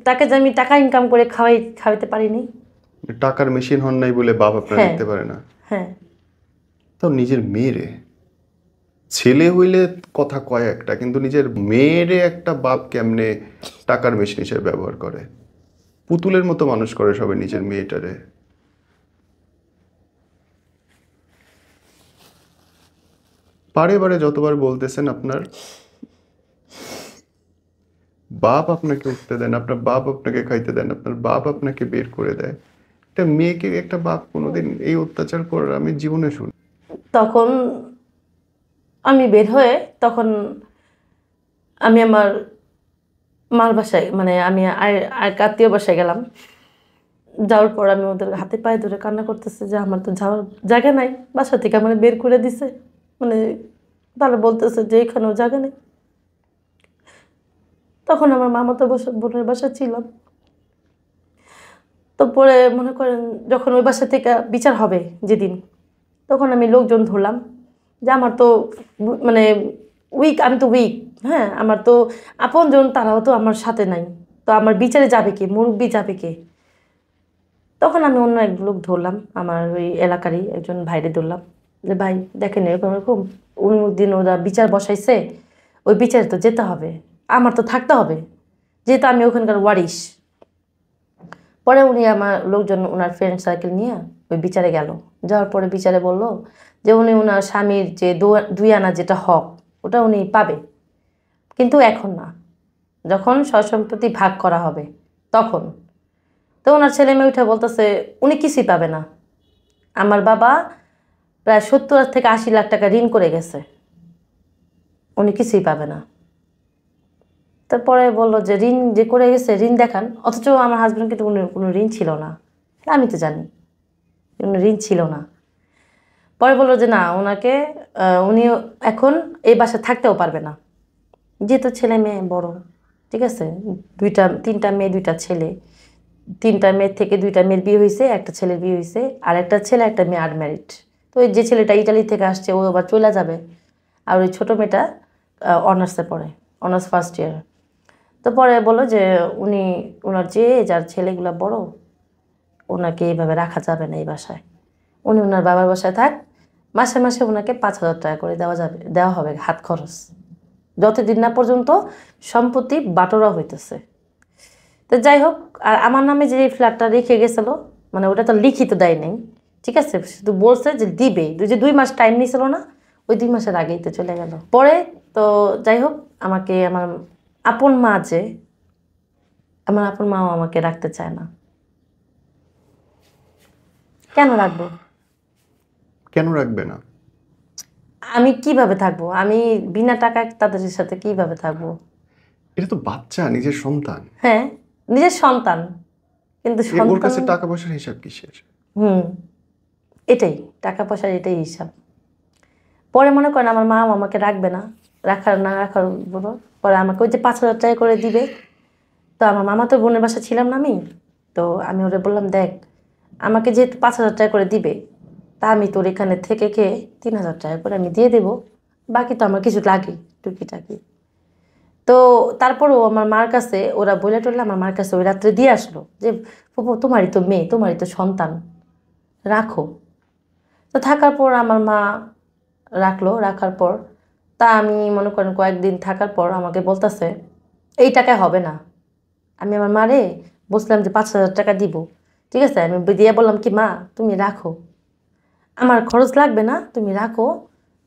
তাকে যে আমি টাকা ইনকাম করে খাওয়াইতে পারিনি। টাকার মেশিন হন নাই বলে বাপ আপনার হ্যাঁ। দেখতে পারে না? হ্যাঁ। তো নিজের মেয়েরে, ছেলে হইলে কথা কয় একটা, কিন্তু নিজের মেয়েরে একটা বাপ কেমনে টাকার মেশিন হিসেবে ব্যবহার করে? পুতুলের মতো মানুষ করে সবাই নিজের মেয়েটারে। বারে বারে যতবার বলতেছেন আপনার বাপ আপনাকে উঠতে দেন, আপনার বাপ আপনাকে খাইতে দেন, আপনার বাপ আপনাকে বের করে দেয়, একটা মেয়েকে একটা বাপ কোনোদিন এই অত্যাচার করার আমি জীবনে শুনি। তখন আমি বের হয়ে তখন আমি আমার মার বাসায় মানে আমি আর আত্মীয় বাসায় গেলাম। যাওয়ার পর আমি ওদের হাতে পায়ে ধরে কান্না করতেছে যে আমার তো যাওয়ার জায়গা নাই, বাসা থেকে মানে বের করে দিছে, মানে তারা বলতেছে যে এখানেও জায়গা নেই। তখন আমার মামাতো বোনের বাসা ছিলাম। তো পরে মনে করেন যখন ওই বাসা থেকে বিচার হবে যেদিন, তখন আমি লোকজন ধরলাম যে আমার তো মানে উইক, আমি তো উইক, হ্যাঁ আমার তো আপনজন তারাও তো আমার সাথে নাই, তো আমার বিচারে যাবে কে, মুরব্বি যাবে কে? তখন আমি অন্য এক লোক ধরলাম, আমার ওই এলাকারই একজন ভাইরে ধরলাম যে ভাই দেখেন এরকম এরকম দিন ওরা বিচার বসাইছে, ওই বিচারে তো যেতে হবে, আমার তো থাকতে হবে, যেহেতু আমি ওখানকার ওয়ারিশ। পরে উনি আমার লোকজন ওনার ফ্রেন্ড সার্কেল নিয়ে ওই বিচারে গেল। যাওয়ার পরে বিচারে বলল যে উনি ওনার স্বামীর যে 2 আনা যেটা হক ওটা উনি পাবে, কিন্তু এখন না, যখন সম্পত্তি ভাগ করা হবে তখন। তো ওনার ছেলে মেয়ে উঠে বলতেছে উনি কিছুই পাবে না, আমার বাবা প্রায় 70 থেকে 80 লাখ টাকা ঋণ করে গেছে, উনি কিছুই পাবে না। তারপরে বললো যে ঋণ যে করে গেছে ঋণ দেখান, অথচ আমার হাজব্যান্ড কিন্তু কোনো ঋণ ছিল না, আমি তো জানি কোনো ঋণ ছিল না। পরে বললো যে না, ওনাকে উনি এখন এই বাসায় থাকতেও পারবে না, যেহেতু ছেলে মেয়ে বড়, ঠিক আছে, 3টা মেয়ে 2টা ছেলে, 3টা মেয়ের থেকে 2টা মেয়ের বিয়ে হয়েছে, একটা ছেলের বিয়ে হয়েছে, আর একটা ছেলে একটা মেয়ে আনম্যারিড। তো ওই যে ছেলেটা ইটালি থেকে আসছে ও আবার চলে যাবে, আর ওই ছোটো মেয়েটা অনার্সে পড়ে, অনার্স ফার্স্ট ইয়ার। তো পরে বললো যে ওনার যে যার ছেলেগুলো বড়, ওনাকে এইভাবে রাখা যাবে না এই বাসায়, উনি ওনার বাবার বাসায় থাক, মাসে মাসে ওনাকে 5,000 টাকা করে দেওয়া হবে হাত খরচ, যতদিন না পর্যন্ত সম্পত্তি বাটোয়ারা হইতেছে। তো যাই হোক, আর আমার নামে যে ফ্ল্যাটটা রেখে গেছিলো, মানে ওটা তো লিখিত দেয় নাই, ঠিক আছে, শুধু বলছে যে দিবে, যে 2 মাস টাইম নিয়েছিল না, ওই 2 মাসের আগেই তো চলে গেল। পরে তো যাই হোক, আমাকে আমার আপন মা যে, আমার আপন মাও আমাকে রাখতে চায় না। কেন রাখবো? কেন রাখবে না? আমি কিভাবে থাকবো? আমি বিনা টাকায় তাদের সাথে কিভাবে থাকবো? এটা তো বাচ্চা, নিজের সন্তান। হ্যাঁ, নিজের সন্তান, কিন্তু ওর সন্তান। কাছে টাকা পয়সার হিসাব কিসের? এটাই টাকা পয়সার, এটাই হিসাব। পরে মনে করেন আমার মা আমাকে রাখবে না, রাখার না রাখার বলো, পরে আমাকে ওই যে 5,000 টাকা করে দিবে। তো আমার মামা তো বোনের বাসা ছিলাম না আমি, তো আমি ওরে বললাম দেখ, আমাকে যেহেতু 5,000 টাকা করে দিবে, তা আমি তোর এখানে থেকে খেয়ে 3,000 টাকা করে আমি দিয়ে দেবো, বাকি তো আমার কিছু লাগে টুকিটাকি। তো তারপরেও আমার মার কাছে ওরা বলে টলে আমার মার কাছে ওই রাত্রে দিয়ে আসলো যে ফুপু তোমারই তো মেয়ে, তোমারই তো সন্তান, রাখো। তো থাকার পর আমার মা রাখলো, রাখার পর তা আমি মনে করেন কয়েকদিন থাকার পর আমাকে বলতেছে এই টাকায় হবে না। আমি আমার মারে বলছিলাম যে 5,000 টাকা দিব, ঠিক আছে, আমি দিয়ে বললাম কি মা তুমি রাখো, আমার খরচ লাগবে না, তুমি রাখো,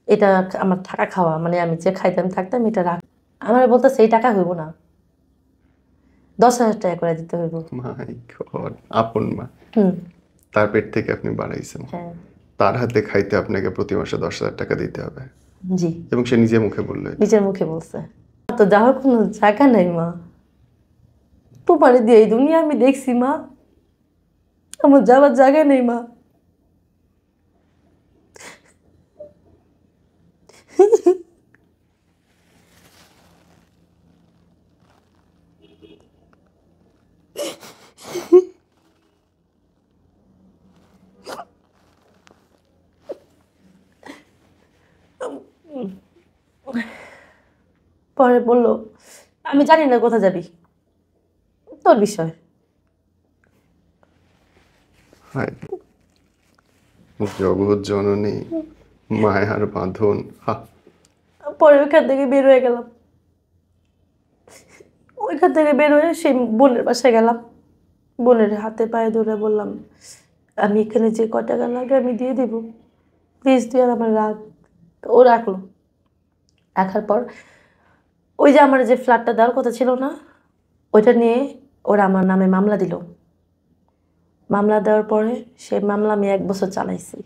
এটা আমার থাকা খাওয়া, মানে আমি যে খাইতাম থাকতাম এটা রাখ। আমার বলতেছে এই টাকা হইব না, 10,000 টাকা করে দিতে হইব। মাই গড, আপন মা, হুম। তার পেট থেকে আপনি বাড়াইছেন, হ্যাঁ। তার হাতে খাইতে আপনাকে প্রতি মাসে 10,000 টাকা দিতে হবে, জি, এবং সে নিজে মুখে বললো এটা। নিজের মুখে বলছে। তো যাওয়ার কোনো জায়গা নাই মা, তোমারে দিয়ে এই দুনিয়া আমি দেখছি মা, আমার যাওয়ার জায়গা নেই মা। পরে বললো আমি জানি না কোথায় যাবি, তোর বিষয়। হায় জগৎ জননী, মায়ার বাঁধন। হা, পরে ওইখান থেকে বের হয়ে গেলাম, ওইখান থেকে বের হয়ে সেই বোনের বাসায় গেলাম, বোনের হাতে পায়ে ধরে বললাম আমি এখানে যে কয় টাকা লাগে আমি দিয়ে দিব, প্লিজ তুই আর আমার রাখ। তো ও রাখলো, রাখার পর ওই যে আমার যে ফ্ল্যাটটা দেওয়ার কথা ছিল না, ওইটা নিয়ে ওরা আমার নামে মামলা দিল। মামলা দেওয়ার পরে সেই মামলা আমি 1 বছর চালাইছি,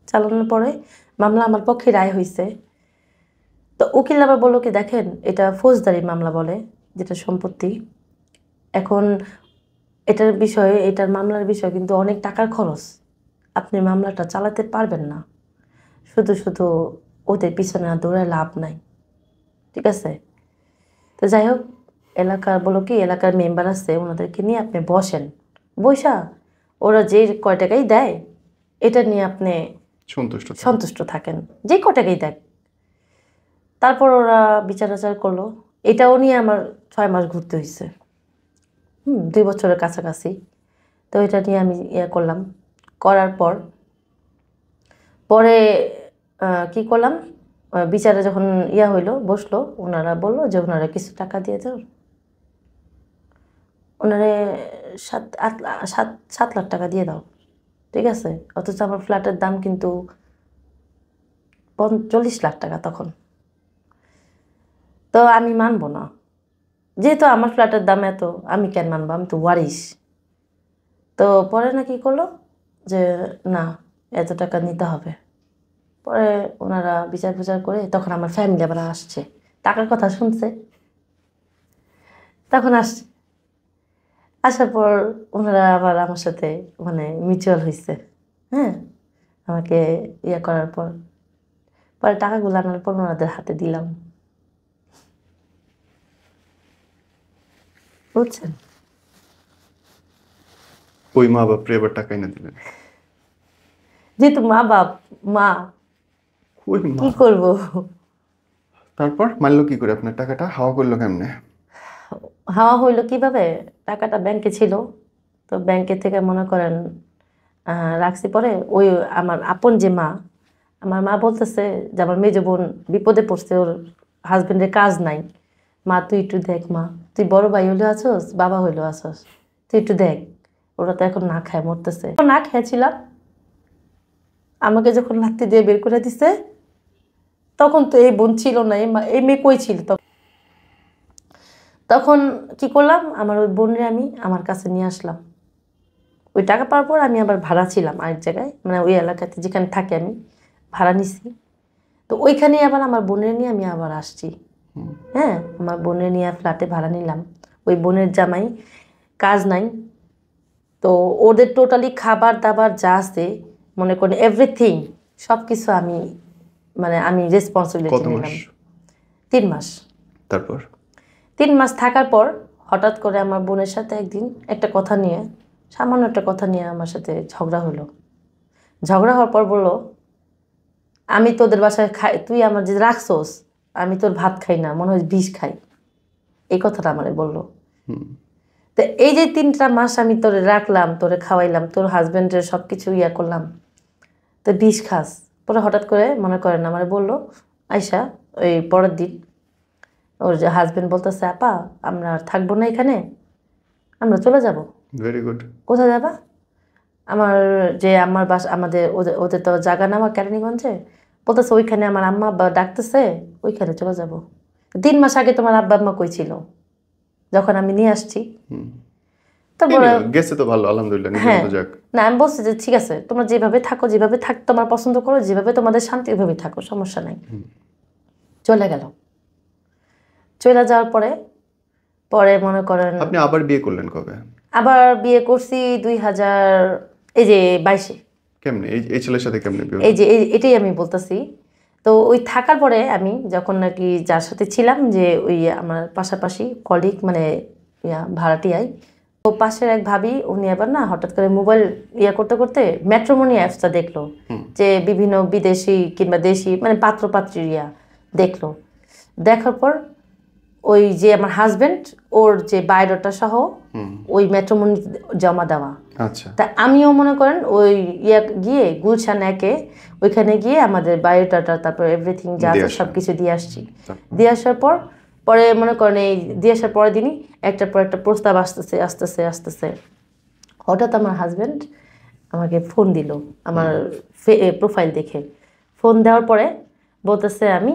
চালানোর পরে মামলা আমার পক্ষে রায় হয়েছে। তো উকিল আবার বললো কি দেখেন এটা ফৌজদারি মামলা বলে, যেটা সম্পত্তি, এখন এটার বিষয়ে, এটার মামলার বিষয় কিন্তু অনেক টাকার খরচ, আপনি মামলাটা চালাতে পারবেন না, শুধু শুধু ওদের পিছনে দৌড়ায় লাভ নাই, ঠিক আছে। তো যাই হোক, এলাকার বলো কি এলাকার মেম্বার আছে, ওনাদেরকে নিয়ে আপনি বসেন, বৈশা ওরা যে কয় টাকাই দেয় এটা নিয়ে আপনি সন্তুষ্ট থাকেন, যে কয় টাকাই দেয়। তারপর ওরা বিচার আচার করলো, এটাও নিয়ে আমার 6 মাস ঘুরতে হয়েছে, 2 বছরের কাছাকাছি। তো এটা নিয়ে আমি করলাম, করার পর পরে কি করলাম, বিচারে যখন হইলো বসলো, ওনারা বললো যে ওনারা কিছু টাকা দিয়ে দেন, ওনারে 7 লাখ টাকা দিয়ে দাও, ঠিক আছে, অথচ আমার ফ্ল্যাটের দাম কিন্তু 40 লাখ টাকা তখন। তো আমি মানবো না, যেহেতু আমার ফ্ল্যাটের দাম এত, আমি কেন মানবো, আমি তো ওয়ারিশ। তো পরে না কি করলো, যে না এত টাকা নিতে হবে। পরে ওনারা বিচার বিচার করে তখন আমার ফ্যামিলি আবার আসছে, টাকার কথা শুনছে, তখন আসছে। আসার পর ওনারা আবার আমার সাথে মানে মিউচুয়াল হয়েছে। হ্যাঁ, আমাকে ইয়ে করার পর পরে টাকাগুলো আনার পর ওনাদের হাতে দিলাম, বুঝছেন? ওই মা বাপরে এবার টাকা এনে দিলেন? যেহেতু মা বাপ, মা ওই মা। কি করবো। তারপর মানলো কি করে আপনার টাকাটা? হাওয়া করলো কেমনে? হাওয়া হইলো কিভাবে, টাকাটা ব্যাংকে ছিল, তো ব্যাংকে থেকে মনে করেন রাখছি। পরে ওই আমার আপন যে মা, আমার মা বলতেছে যে আমার মেজো বোন বিপদে পড়ছে, ওর হাজবেন্ডের কাজ নাই, মা তুই একটু দেখ, মা তুই বড় ভাই হইলেও আছোস, বাবা হইলেও আছোস, তুই একটু দেখ, ওরা তো এখন না খায় মরতেছে। না খেয়েছিলাম, আমাকে যখন লাত্তি দিয়ে বের করে দিছে তখন তো এই বোন ছিল না, এই মেয়ে কই ছিল তখন কি করলাম, আমার ওই বোনরে আমি আমার কাছে নিয়ে আসলাম। ওই টাকা পাওয়ার পর আমি আবার ভাড়া ছিলাম আরেক জায়গায়, মানে ওই এলাকাতে যেখানে থাকি আমি ভাড়া নিছি। তো ওইখানেই আবার আমার বোনের নিয়ে আমি আবার আসছি। হ্যাঁ, আমার বোনের নিয়ে ফ্ল্যাটে ভাড়া নিলাম। ওই বোনের জামাই কাজ নাই, তো ওদের টোটালি খাবার দাবার যা আছে মনে করেন এভরিথিং সব কিছু আমি মানে আমি রেসপন্সিবিলিটি কত নিলাম। মাস? 3 মাস। তারপর 3 মাস থাকার পর হঠাৎ করে আমার বোনের সাথে একদিন একটা কথা নিয়ে, সামান্য একটা কথা নিয়ে আমার সাথে ঝগড়া হলো। ঝগড়া হওয়ার পর বললো আমি তোদের বাসায় খাই, তুই আমার যে রাখছোস, আমি তোর ভাত খাই না, মনে হয় বিষ খাই, এই কথাটা আমারে বললো। তো এই যে 3টা মাস আমি তোরে রাখলাম, তোরে খাওয়াইলাম, তোর হাজবেন্ডের সব কিছু ইয়া করলাম, তো বিষ খাস। পরে হঠাৎ করে মনে করেন আমারে বললো আয়শা, ওই পরের দিন ওর যে হাজবেন্ড বলতেছে আপা আমরা আর থাকবো না এখানে, আমরা চলে যাব। Very good. কোথায় যাবা? আমার যে আমার বাসা, আমাদের ওদের ওদের তো জায়গা নেওয়া কেরানীগঞ্জে, বলতেছে ওইখানে আমার আম্মা আব্বা ডাকতেছে, ওইখানে চলে যাব। 3 মাস আগে তোমার আব্বা আম্মা কই ছিল যখন আমি নিয়ে আসছি? তারপরে গেছে তো ভালো, আলহামদুলিল্লাহ, নিজের হ্যাঁ, মতো যাক। না আমি বলছি যে ঠিক আছে তোমরা যেভাবে থাকো, যেভাবে থাক তোমার পছন্দ করো, যেভাবে তোমাদের শান্তি ওইভাবে থাকো, সমস্যা নাই। চলে গেল। চলে যাওয়ার পরে পরে মনে করেন আপনি আবার বিয়ে করলেন কবে? আবার বিয়ে করছি 2000 এই যে 22-এ। কেমনে এই ছেলের সাথে কেমনে বিয়ে? এই যে এটাই আমি বলতেছি। তো ওই থাকার পরে আমি যখন নাকি যার সাথে ছিলাম, যে ওই আমার পাশাপাশি কলিগ মানে ভাড়াটিয়াই, তো পাশের এক ভাবি উনি আবার না হঠাৎ করে মোবাইল করতে করতে ম্যাট্রিমনি অ্যাপসটা দেখলো, যে বিভিন্ন বিদেশি কিংবা দেশি মানে পাত্রপাত্রীর দেখলো। দেখার পর ওই যে আমার হাজবেন্ড ওর যে বায়োডাটা সহ ওই ম্যাট্রিমনি জমা দেওয়া। আচ্ছা। তা আমিও মনে করেন ওই গিয়ে গুলশান একে ওইখানে গিয়ে আমাদের বায়োডাটা তারপর এভরিথিং যা আছে সব কিছু দিয়ে আসছি। দিয়ে আসার পর পরে মনে করেন এই দিয়ে আসার পরের দিনই একটার পর একটা প্রস্তাব আসতেছে আসতেছে আসতেছে। হঠাৎ আমার হাজবেন্ড আমাকে ফোন দিল, আমার প্রোফাইল দেখে ফোন দেওয়ার পরে বলতেছে আমি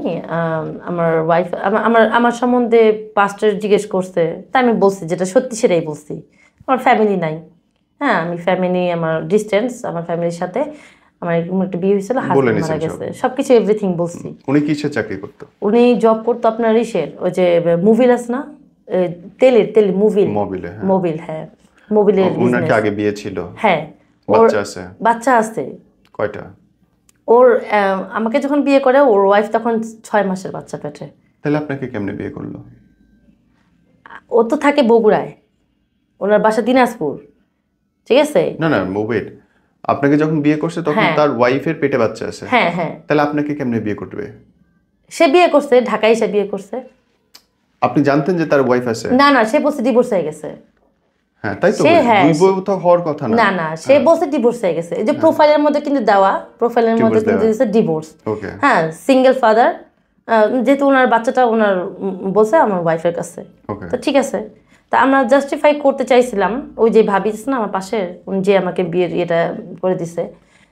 আমার ওয়াইফ আমার আমার সম্বন্ধে পাস্টার জিজ্ঞেস করছে, তা আমি বলছি যেটা সত্যি সেটাই বলছি। আমার ফ্যামিলি নাই, হ্যাঁ আমি ফ্যামিলি আমার ডিস্টেন্স, আমার ফ্যামিলির সাথে আমার এরকম একটা বিয়ে হয়েছিল, হাজবেন্ড মারা গেছে, সবকিছু এভরিথিং বলছি। উনি কিসের চাকরি করতো? উনি জব করতো আপনার ইসের ওই যে মুভিল আছে না, তেল মুভিল, মোবিল, হ্যাঁ মোবিলের ওনার কি আগে বিয়ে ছিল? হ্যাঁ, বাচ্চা আছে? বাচ্চা আছে। কয়টা? ওর আমাকে যখন বিয়ে করে ওর ওয়াইফ তখন 6 মাসের বাচ্চা পেটে। তাহলে আপনাকে কেমনে বিয়ে করলো? ও তো থাকে বগুড়ায়, ওনার বাসা দিনাজপুর, ঠিক আছে? না না ওয়েট, আপনাকে যখন বিয়ে করছে তখন তার ওয়াইফের পেটে বাচ্চা আছে? হ্যাঁ হ্যাঁ। তাহলে আপনাকে কেমনে বিয়ে করবে? সে বিয়ে করছে ঢাকায়, সে বিয়ে করছে। আপনি জানতেন যে তার ওয়াইফ আছে? না না, সে বলছে ডিভোর্স হয়ে গেছে। হ্যাঁ তাই তো, দুই বউ তো হওয়ার কথা না। না না, সে বলছে ডিভোর্স হয়ে গেছে। এই যে প্রোফাইলের মধ্যে কিন্তু দেওয়া, প্রোফাইলের মধ্যে কিন্তু দিয়েছে ডিভোর্স। ওকে। হ্যাঁ, সিঙ্গেল ফাদার, যেহেতু ওনার বাচ্চাটা ওনার বলছে আমার ওয়াইফের কাছে, তো ঠিক আছে। তা আমরা জাস্টিফাই করতে চাইছিলাম, ওই যে ভাবি আছে না আমার পাশের, উনি যে আমাকে বিয়ের এটা করে দিছে,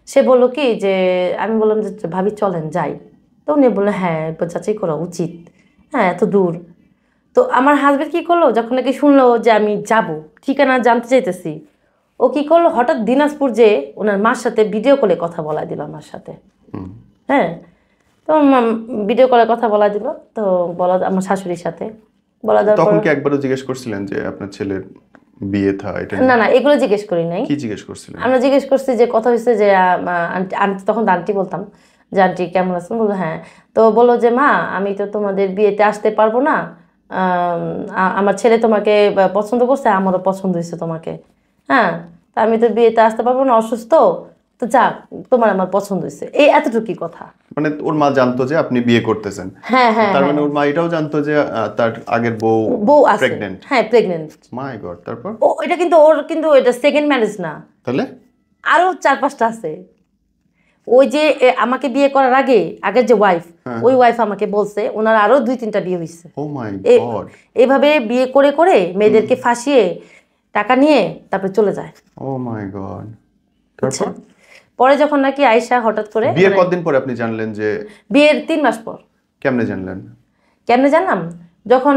সে বললো কি যে আমি বললাম যে ভাবি চলেন যাই, তো উনি বললেন হ্যাঁ একবার যাচাই করা উচিত, হ্যাঁ এত দূর। তো আমার হাজবেন্ড কি করলো, যখন নাকি শুনলো যে আমি যাব, ঠিকানা জানতে চাইতেছি, ও কি করলো, হঠাৎ দিনাজপুর যে ওনার মার সাথে ভিডিও কলে কথা বলা দিল আমার সাথে। হ্যাঁ, তো ভিডিও কলে কথা বলা দিল, তো বলা আমার শাশুড়ির সাথে বলা দেওয়ার তখন পর কি একবারও জিজ্ঞেস করছিলেন যে আপনার ছেলের বিয়ে থা এটা না না এগুলো জিজ্ঞেস করি নাই। কি জিজ্ঞেস করছিলেন? আমরা জিজ্ঞেস করছি যে কথা হয়েছে যে আন্টি, তখন আন্টি বলতাম যে আন্টি কেমন আছেন, বললো হ্যাঁ। তো বললো যে মা আমি তো তোমাদের বিয়েতে আসতে পারবো না, আমার ছেলে তোমাকে পছন্দ করছে, আমারও পছন্দ হয়েছে তোমাকে, হ্যাঁ, তা আমি তো বিয়েতে আসতে পারবো না, অসুস্থ, তো যাক তোমার আমার পছন্দ হয়েছে, এই এতটুকুই কথা। মানে ওর মা জানতো যে আপনি বিয়ে করতেছেন? হ্যাঁ হ্যাঁ, তার মানে ওর মা এটাও জানতো যে তার আগের বউ বউ আছে, প্রেগন্যান্ট? হ্যাঁ প্রেগনেন্ট। মাই গড, তারপর? ও এটা কিন্তু ওর কিন্তু এটা সেকেন্ড ম্যারেজ না, তাহলে আরো 4-5টা আছে। ওই যে আমাকে বিয়ে করার আগে আগের যে ওয়াইফ, ওই ওয়াইফ আমাকে বলছে ওনার আরো 2-3টা বিয়ে হয়েছে। ও মাই গড, এইভাবে বিয়ে করে করে মেয়েদেরকে ফাঁসিয়ে টাকা নিয়ে তারপরে চলে যায়। ও মাই গড, তারপর? পরে যখন নাকি আয়শা হঠাৎ করে বিয়ের কতদিন পরে আপনি জানলেন যে? বিয়ের 3 মাস পর। কেমনে জানলেন? কেমনে জানলাম, যখন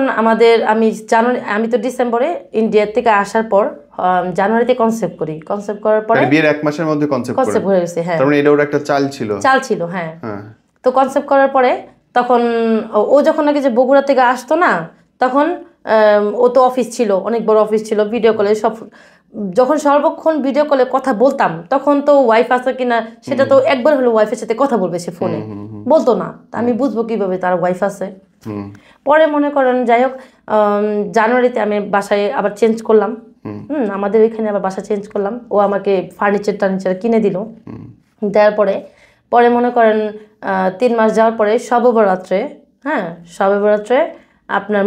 আমি জানুয়ারি, আমি তো ডিসেম্বরে ইন্ডিয়া থেকে আসার পর জানুয়ারিতে কনসেপ্ট করি, কনসেপ্ট করার পরে মানে বিয়ের 1 মাসের মধ্যে কনসেপ্ট হয়ে গেছে। হ্যাঁ, তার মানে এটা ওর একটা চাল ছিল? চাল ছিল, হ্যাঁ। হ্যাঁ, তো কনসেপ্ট করার পরে তখন ও যখন নাকি যে বগুড়া থেকে আসতো না, তখন ও তো অফিস ছিল, অনেক বড় অফিস ছিল, ভিডিও কলে সব, যখন সর্বক্ষণ ভিডিও কলে কথা বলতাম তখন তো ওয়াইফ আছে কিনা সেটা তো একবার হলো ওয়াইফের সাথে কথা বলবে সে ফোনে, বলতো না, তা আমি বুঝবো কিভাবে তার ওয়াইফ আছে। পরে মনে করেন যাই হোক, জানুয়ারিতে আমি বাসায় আবার চেঞ্জ করলাম, আমাদের ওইখানে আবার বাসা চেঞ্জ করলাম, ও আমাকে ফার্নিচার কিনে দিল। দেওয়ার পরে পরে মনে করেন 3 মাস যাওয়ার পরে শবে বরাত্রে, হ্যাঁ শবে বরাত্রে আপনার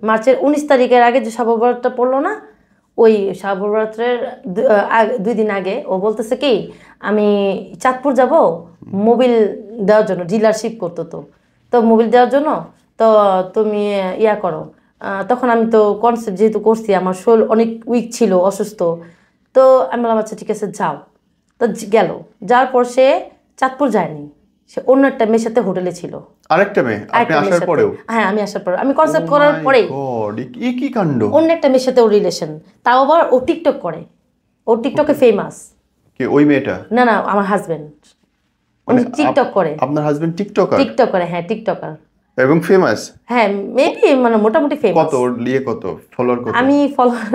মার্চের 19 তারিখের আগে যে শবে বরাতটা পড়লো না, ওই শবে বরাত্রের 2 দিন আগে ও বলতেছে কি আমি চাঁদপুর যাব মোবিল দেওয়ার জন্য, ডিলারশিপ করতো, তো মোবিল দেওয়ার জন্য, তো তুমি ইয়া করো। তখন আমি তো কনসেপ্ট যেহেতু করছি, আমার শরীর অনেক উইক ছিল, অসুস্থ, তো আমি বললাম আচ্ছা ঠিক আছে যাও। তো গেল, যাওয়ার পর সে চাঁদপুর যায়নি, সে অন্য একটা মেয়ের সাথে হোটেলে ছিল। আরেকটা মেয়ে আপনি আসার পরেও? হ্যাঁ আমি আসার পরে, আমি কনসেপ্ট করার পরে কি কাণ্ড! অন্য একটা মেয়ের সাথে ওর রিলেশন, তাও আবার ও টিকটক করে, ও টিকটকে ফেমাস। কি ওই মেয়েটা? না না আমার হাজবেন্ড, উনি টিকটক করে। আপনার হাজবেন্ড টিকটকার? টিকটক করে, হ্যাঁ টিকটকার এবং ফেমাস? হ্যাঁ মেবি মানে মোটামুটি ফেমাস। কত ওর কত ফলোয়ার? কত? আমি ফলোয়ার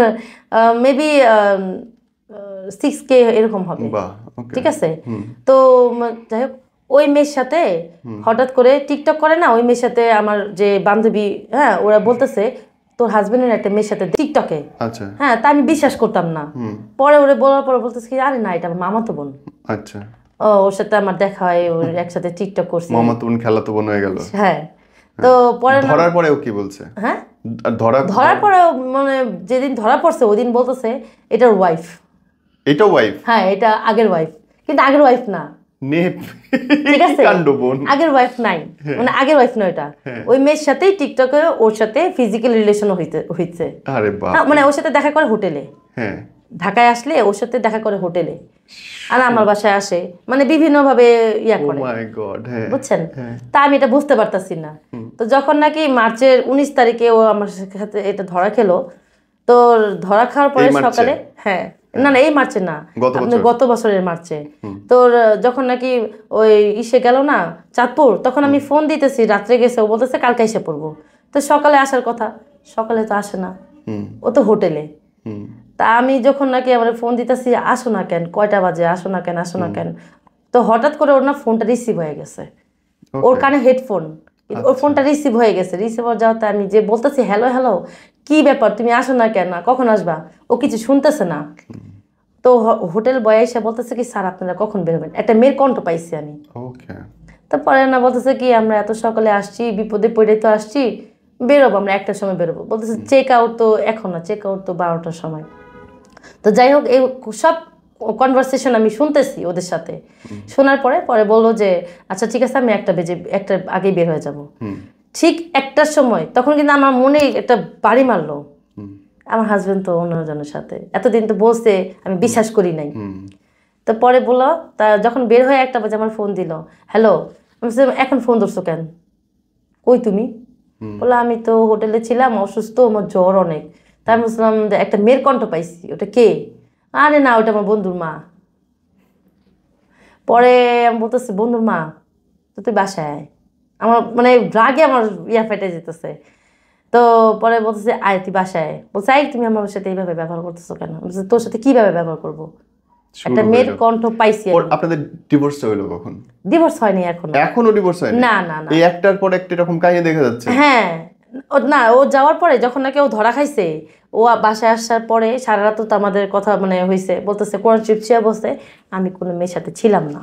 মেবি 6K এরকম হবে। বাহ, ওকে, ঠিক আছে। তো যাই হোক, ওই মেয়ের সাথে হঠাৎ করে টিকটক করে না, ওই মেয়ের সাথে আমার যে বান্ধবী, হ্যাঁ ওরা বলতেছে তোর হাজবেন্ডের একটা মেয়ের সাথে টিকটকে। আচ্ছা, হ্যাঁ তা আমি বিশ্বাস করতাম না, পরে ওরা বলার পরে বলতেছে কি আরে না এটা আমার মামাতো বোন। আচ্ছা, ওর সাথে আমার দেখা হয়, ওর একসাথে টিকটক করছি। মামাতো বোন খেলাতো বোন হয়ে গেল। হ্যাঁ, তো পরে ধরার পরেও কি বলছে? হ্যাঁ ধরার পরে মানে যেদিন ধরা পড়ছে ওই দিন বলতেছে এটার ওয়াইফ। এটা ওয়াইফ? হ্যাঁ এটা আগের ওয়াইফ, কিন্তু আগের ওয়াইফ না। ঠিক আছে, আগের ওয়াইফ নাই, মানে আগের ওয়াইফ নয় এটা। ওই মেয়ের সাথেই টিকটকে ওর সাথে ফিজিক্যাল রিলেশন হইছে। আরে বাপ, মানে ওর সাথে দেখা করে হোটেলে, হ্যাঁ ঢাকায় আসলে ওর সাথে দেখা করে হোটেলে, আর আমার বাসায় আসে, মানে বিভিন্ন ভাবে ইয়া করে। ও মাই গড, হ্যাঁ বুঝছেন? তা আমি এটা বুঝতে পারতাছি না। তো যখন নাকি মার্চের 19 তারিখে ও আমার সাথে এটা ধরা খেলো, তো ধরা খাওয়ার পরে সকালে, হ্যাঁ না না এই মার্চে না, আপনি গত বছরের মার্চে, তোর যখন নাকি ওই ইসে গেল না চাঁদপুর, তখন আমি ফোন দিতেছি, রাত্রে গেছে, ও বলতেছে কালকে এসে পড়বো, তো সকালে আসার কথা, সকালে তো আসে না, ও তো হোটেলে। তা আমি যখন নাকি আমার ফোন দিতেছি আসো না কেন, কয়টা বাজে, আসো না কেন, আসো না কেন, তো হঠাৎ করে ওর না ফোনটা রিসিভ হয়ে গেছে, ওর কানে হেডফোন, ওর ফোনটা রিসিভ হয়ে গেছে। রিসিভ হয়ে যাওয়াতে আমি যে বলতেছি হ্যালো হ্যালো কি ব্যাপার তুমি আসো না কেন, কখন আসবা, ও কিছু শুনতেছে না। তো হোটেল বয় এসে বলতেছে কি স্যার আপনারা কখন বেরোবেন, একটা মেয়ের কণ্ঠ পাইছি আমি। তো পরে না বলতেছে কি আমরা এত সকালে আসছি, বিপদে পড়ে তো আসছি, বেরোবো আমরা 1টার সময় বেরোবো। বলতেছে চেক আউট তো এখন না, চেক আউট তো 12টার সময়। তো যাই হোক এই সব কনভারসেশন আমি শুনতেছি ওদের সাথে। শোনার পরে পরে বললো যে আচ্ছা ঠিক আছে আমি 1টার আগেই বের হয়ে যাব। ঠিক 1টার সময় তখন কিন্তু আমার মনে একটা বাড়ি মারলো, আমার হাজবেন্ড তো অন্যজনের সাথে, এতদিন তো বলছে আমি বিশ্বাস করি নাই। তো পরে বললো, তা যখন বের হয়ে 1টা বাজে আমার ফোন দিল, হ্যালো, আমি এখন ফোন ধরছো কেন, কই তুমি? বললো আমি তো হোটেলে ছিলাম, অসুস্থ, আমার জ্বর অনেক। তাই আমি বলছিলাম একটা মেয়ের কণ্ঠ পাইছি, ওটা কে? আরে না, ওটা আমার বন্ধুর মা। পরে আমি বলতেছি বন্ধুর মা তো তুই বাসায় আয়। আমার মানে রাগে আমার ফেটে যেতেছে। তো পরে বলতেছে আয় তুই বাসায় আয়। বলছে আয় তুমি আমার সাথে এইভাবে ব্যবহার করতেছো কেন? বলছে তোর সাথে কিভাবে ব্যবহার করবো? একটা শুরু মেয়ের হইলো। কণ্ঠ পাইছি। আপনাদের ডিভোর্স হইলো কখন? ডিভোর্স হয়নি এখনো। এখনো ডিভোর্স হয়নি? না না না। এই একটার পর একটা এরকম কাহিনী দেখা যাচ্ছে। হ্যাঁ, না ও যাওয়ার পরে যখন নাকি ও ধরা খাইছে, ও বাসায় আসার পরে সারা রাত তো আমাদের কথা মানে হয়েছে, বলতেছে কোরআন শরীফ ছুঁয়ে বলছে আমি কোনো মেয়ের সাথে ছিলাম না।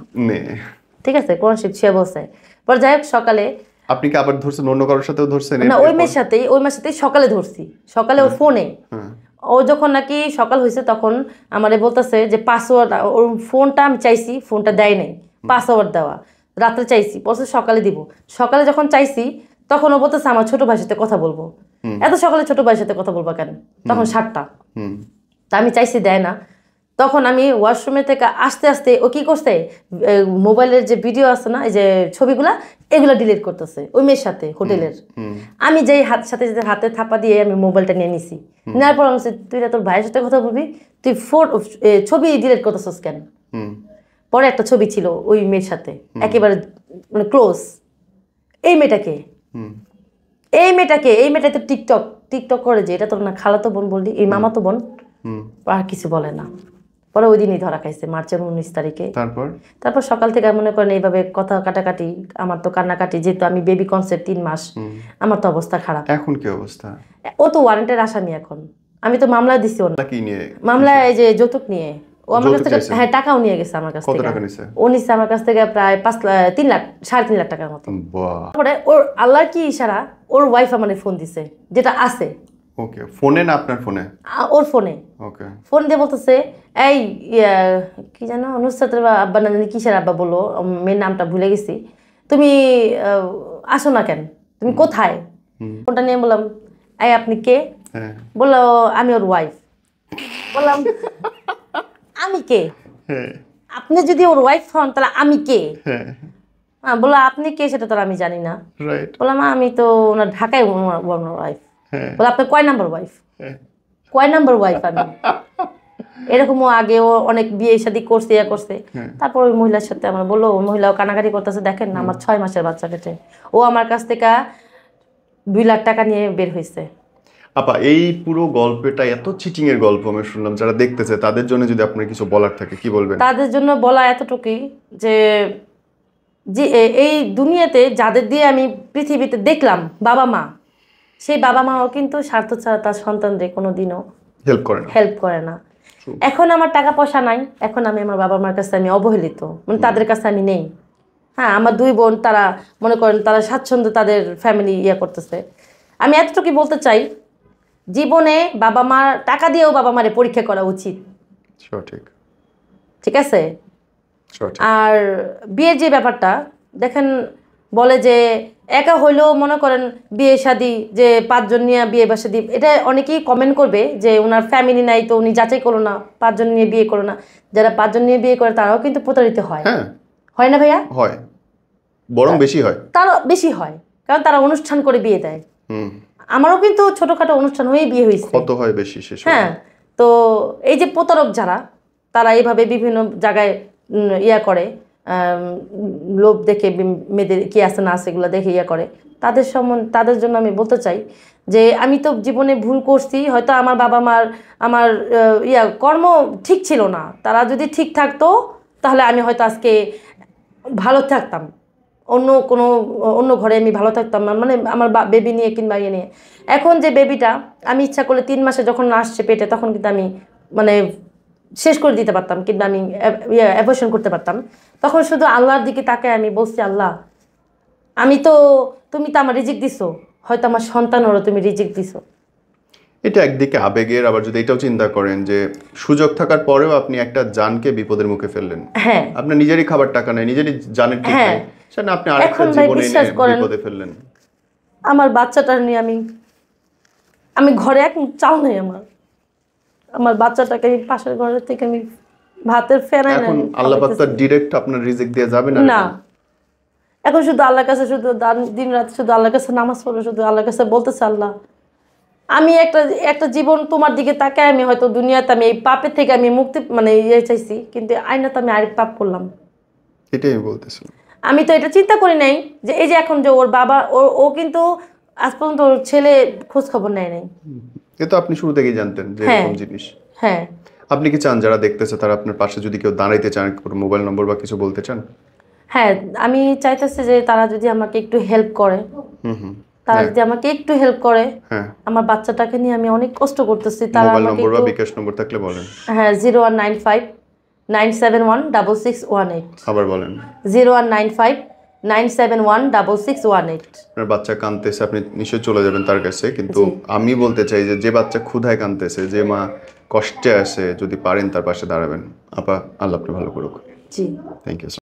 ঠিক আছে, কোরআন শরীফ ছুঁয়ে বলছে। পরে যাই হোক সকালে আপনি কি আবার ধরছেন অন্য কারোর সাথেও ধরছেন? না, ওই মেয়ের সাথেই সকালে ধরছি। সকালে ওর ফোনে ও যখন নাকি সকাল হয়েছে তখন আমারে বলতেছে যে পাসওয়ার্ড, ওর ফোনটা আমি চাইছি, ফোনটা দেয় নাই, পাসওয়ার্ড দেওয়া রাত্রে চাইছি, বলছে সকালে দিব। সকালে যখন চাইছি তখন ও বলতেছে আমার ছোট ভাইয়ের সাথে কথা বলবো। এত সকালে ছোট ভাইয়ের সাথে কথা বলবো কেন? তখন 7টা। তা আমি চাইছি দেয় না। তখন আমি ওয়াশরুমে থেকে আস্তে আস্তে ও কি করছে, মোবাইলের যে ভিডিও আছে না, এই যে ছবিগুলা, এগুলো ডিলিট করতেছে ওই মেয়ের সাথে হোটেলের। আমি যেই সাথে সাথে হাতে থাপা দিয়ে আমি মোবাইলটা নিয়ে নিছি। নেওয়ার পর আমি বলছি তুই না তোর ভাইয়ের সাথে কথা বলবি, তুই ছবি ডিলিট করতেছিস কেন? পরে একটা ছবি ছিল ওই মেয়ের সাথে একেবারে মানে ক্লোজ। এই মেয়েটাকে তো টিকটক করে, যে এটা তোর না খালাতো বোন বললি, এই মামাতো বোন। আর কিছু বলে না। পরে ওই দিনই ধরা খাইছে মার্চের 19 তারিখে। তারপর সকাল থেকে মনে করেন এইভাবে কথা কাটাকাটি, আমার তো কান্নাকাটি, যেহেতু আমি বেবি কনসেপ্ট 3 মাস, আমার তো অবস্থা খারাপ। এখন কি অবস্থা? ও তো ওয়ারেন্টের আসামি এখন। আমি তো মামলা দিছি ওর কি নিয়ে? মামলা এই যে যৌতুক নিয়ে। ও আমার কাছ থেকে হ্যাঁ টাকাও নিয়ে গেছে আমার কাছ থেকে। কত টাকা নিছে? ও নিছে আমার কাছ থেকে প্রায় 3 লাখ 3.5 লাখ টাকার মতো। তারপরে ওর আল্লাহর কি ইশারা, ওর ওয়াইফ আমারে ফোন দিছে, যেটা আছে। ওকে, ফোনে না আপনার ফোনে? ওর ফোনে। ওকে, ফোন দিয়ে বলতেছে এই কি জানো নুসরাতের আব্বা না জানি কিসের আব্বা বললো, মেয়ের নামটা ভুলে গেছি, তুমি আসো না কেন, তুমি কোথায়? ফোনটা নিয়ে বললাম এই আপনি কে? বললো আমি ওর ওয়াইফ। বললাম আমি কে? আপনি যদি ওর ওয়াইফ হন তাহলে আমি কে? বললো আপনি কে সেটা তো আমি জানি না। বললাম আমি তো ওনার ঢাকায় ওনার ওয়াইফ। বলে আপনার কয় নাম্বার ওয়াইফ? আমি এরকমও আগেও অনেক বিয়ে শাদী করছে, করছে। তারপর ওই মহিলার সাথে আমার বললো, ওই মহিলাও কানাকাটি করতেছে, দেখেন না আমার 6 মাসের বাচ্চা পেটে। ও আমার কাছ থেকে 2 লাখ টাকা নিয়ে বের হয়েছে। আপা এই পুরো গল্পটা এত চিটিং এর গল্প আমি শুনলাম, যারা দেখতেছে তাদের জন্য যদি আপনার কিছু বলার থাকে কি বলবেন? তাদের জন্য বলা এতটুকুই যে এই দুনিয়াতে যাদের দিয়ে আমি পৃথিবীতে দেখলাম বাবা মা, সেই বাবা মাও কিন্তু স্বার্থ ছাড়া তার সন্তানদের কোনোদিনও হেল্প করে না। এখন আমার টাকা পয়সা নাই, এখন আমি আমার বাবা মার কাছে আমি অবহেলিত, মানে তাদের কাছে আমি নেই। হ্যাঁ, আমার 2 বোন তারা মনে করেন তারা স্বাচ্ছন্দ্য তাদের ফ্যামিলি করতেছে। আমি এতটুকু বলতে চাই, জীবনে বাবা মার টাকা দিয়েও বাবা মারে পরীক্ষা করা উচিত। ঠিক আছে? আর বিয়ের যে ব্যাপারটা দেখেন, বলে যে একা হইলেও মনে করেন বিয়ে শাদী, যে 5 জন নিয়ে বিয়ে বা শাদী, এটা অনেকেই কমেন্ট করবে যে ওনার ফ্যামিলি নাই তো উনি যাচাই করলো না, 5 জন নিয়ে বিয়ে করলো না। যারা 5 জন নিয়ে বিয়ে করে তারাও কিন্তু প্রতারিত হয়। হয় না ভাইয়া? হয়, বরং বেশি হয়। তারও বেশি হয়, কারণ তারা অনুষ্ঠান করে বিয়ে দেয়। আমারও কিন্তু ছোটখাটো অনুষ্ঠান হয়ে বিয়ে হয়েছে। কত হয় বেশি শেষ। হ্যাঁ, তো এই যে প্রতারক যারা, তারা এইভাবে বিভিন্ন জায়গায় করে, লোভ দেখে মেয়েদের কি আছে না আছে এগুলো দেখে করে, তাদের জন্য আমি বলতে চাই যে আমি তো জীবনে ভুল করছি, হয়তো আমার বাবা মার আমার কর্ম ঠিক ছিল না, তারা যদি ঠিক থাকতো তাহলে আমি হয়তো আজকে ভালো থাকতাম, অন্য ঘরে আমি ভালো থাকতাম, মানে আমার বেবি নিয়ে কিংবা নিয়ে। এখন যে বেবিটা আমি ইচ্ছা করলে 3 মাসে যখন আসছে পেটে, তখন কিন্তু আমি মানে শেষ করে দিতে পারতাম, কিন্তু আমি অ্যাবর্শন করতে পারতাম। তখন শুধু আল্লাহর দিকে তাকায় আমি বলছি, আল্লাহ তুমি তো আমার রিজিক দিছো, হয়তো আমার সন্তানেরও তুমি রিজিক দিছো। এটা একদিকে আবেগের, আবার যদি এটাও চিন্তা করেন যে সুযোগ থাকার পরেও আপনি একটা জানকে বিপদের মুখে ফেললেন। হ্যাঁ, আপনার নিজেরই খাবার টাকা নেই, নিজেরই জানের ঠিক নেই, সেটা আপনি আরেকটা জীবনে বিপদে ফেললেন। আমার বাচ্চাটা নিয়ে আমি ঘরে এক চাল নেই, আমার বাচ্চাটাকে আমি পাশের ঘরের থেকে আমি ভাতের ফেরাই না। এখন আল্লাহ পাক তো ডাইরেক্ট আপনার রিজিক দিয়ে যাবে না। এখন শুধু আল্লাহর কাছে, শুধু দিন রাত শুধু আল্লাহর কাছে নামাজ পড়ে, শুধু আল্লাহর কাছে বলতেছে, আল্লাহ আমি একটা একটা জীবন তোমার দিকে তাকায় আমি হয়তো দুনিয়াতে আমি এই পাপের থেকে আমি মুক্তি মানে চাইছি, কিন্তু আইনাতে আমি আরেক পাপ করলাম। এটাই আমি বলতেছিলাম। আমি তো এটা চিন্তা করি নাই যে এই যে এখন যে ওর বাবা ও কিন্তু আজ পর্যন্ত ওর ছেলে খোঁজ খবর নেয় নাই। এ তো আপনি শুরু থেকেই জানতেন যে হ্যাঁ। এরকম জিনিস। হ্যাঁ। আপনি কি চান যারা দেখতেছে তারা আপনার পাশে যদি কেউ দাঁড়াইতে চান, মোবাইল নম্বর বা কিছু বলতে চান? হ্যাঁ, আমি চাইতেছি যে তারা যদি আমাকে একটু হেল্প করে, হুম। তারা যদি আমাকে একটু হেল্প করে, হ্যাঁ, আমার বাচ্চাটাকে নিয়ে আমি অনেক কষ্ট করতেছি, তারা মোবাইল আমাকে নম্বর বা একটু। বিকাশ নম্বর থাকলে বলেন। হ্যাঁ, 0195-971-6618। আবার বলেন। 0195-971-6618। আপনার বাচ্চা কাঁদতেছে, আপনি নিশ্চয়ই চলে যাবেন তার কাছে, কিন্তু জি। আমি বলতে চাই যে যে বাচ্চা ক্ষুধায় কাঁদতেছে, যে মা কষ্টে আছে, যদি পারেন তার পাশে দাঁড়াবেন। আপা, আল্লাহ আপনি ভালো করুক। জি। Thank you.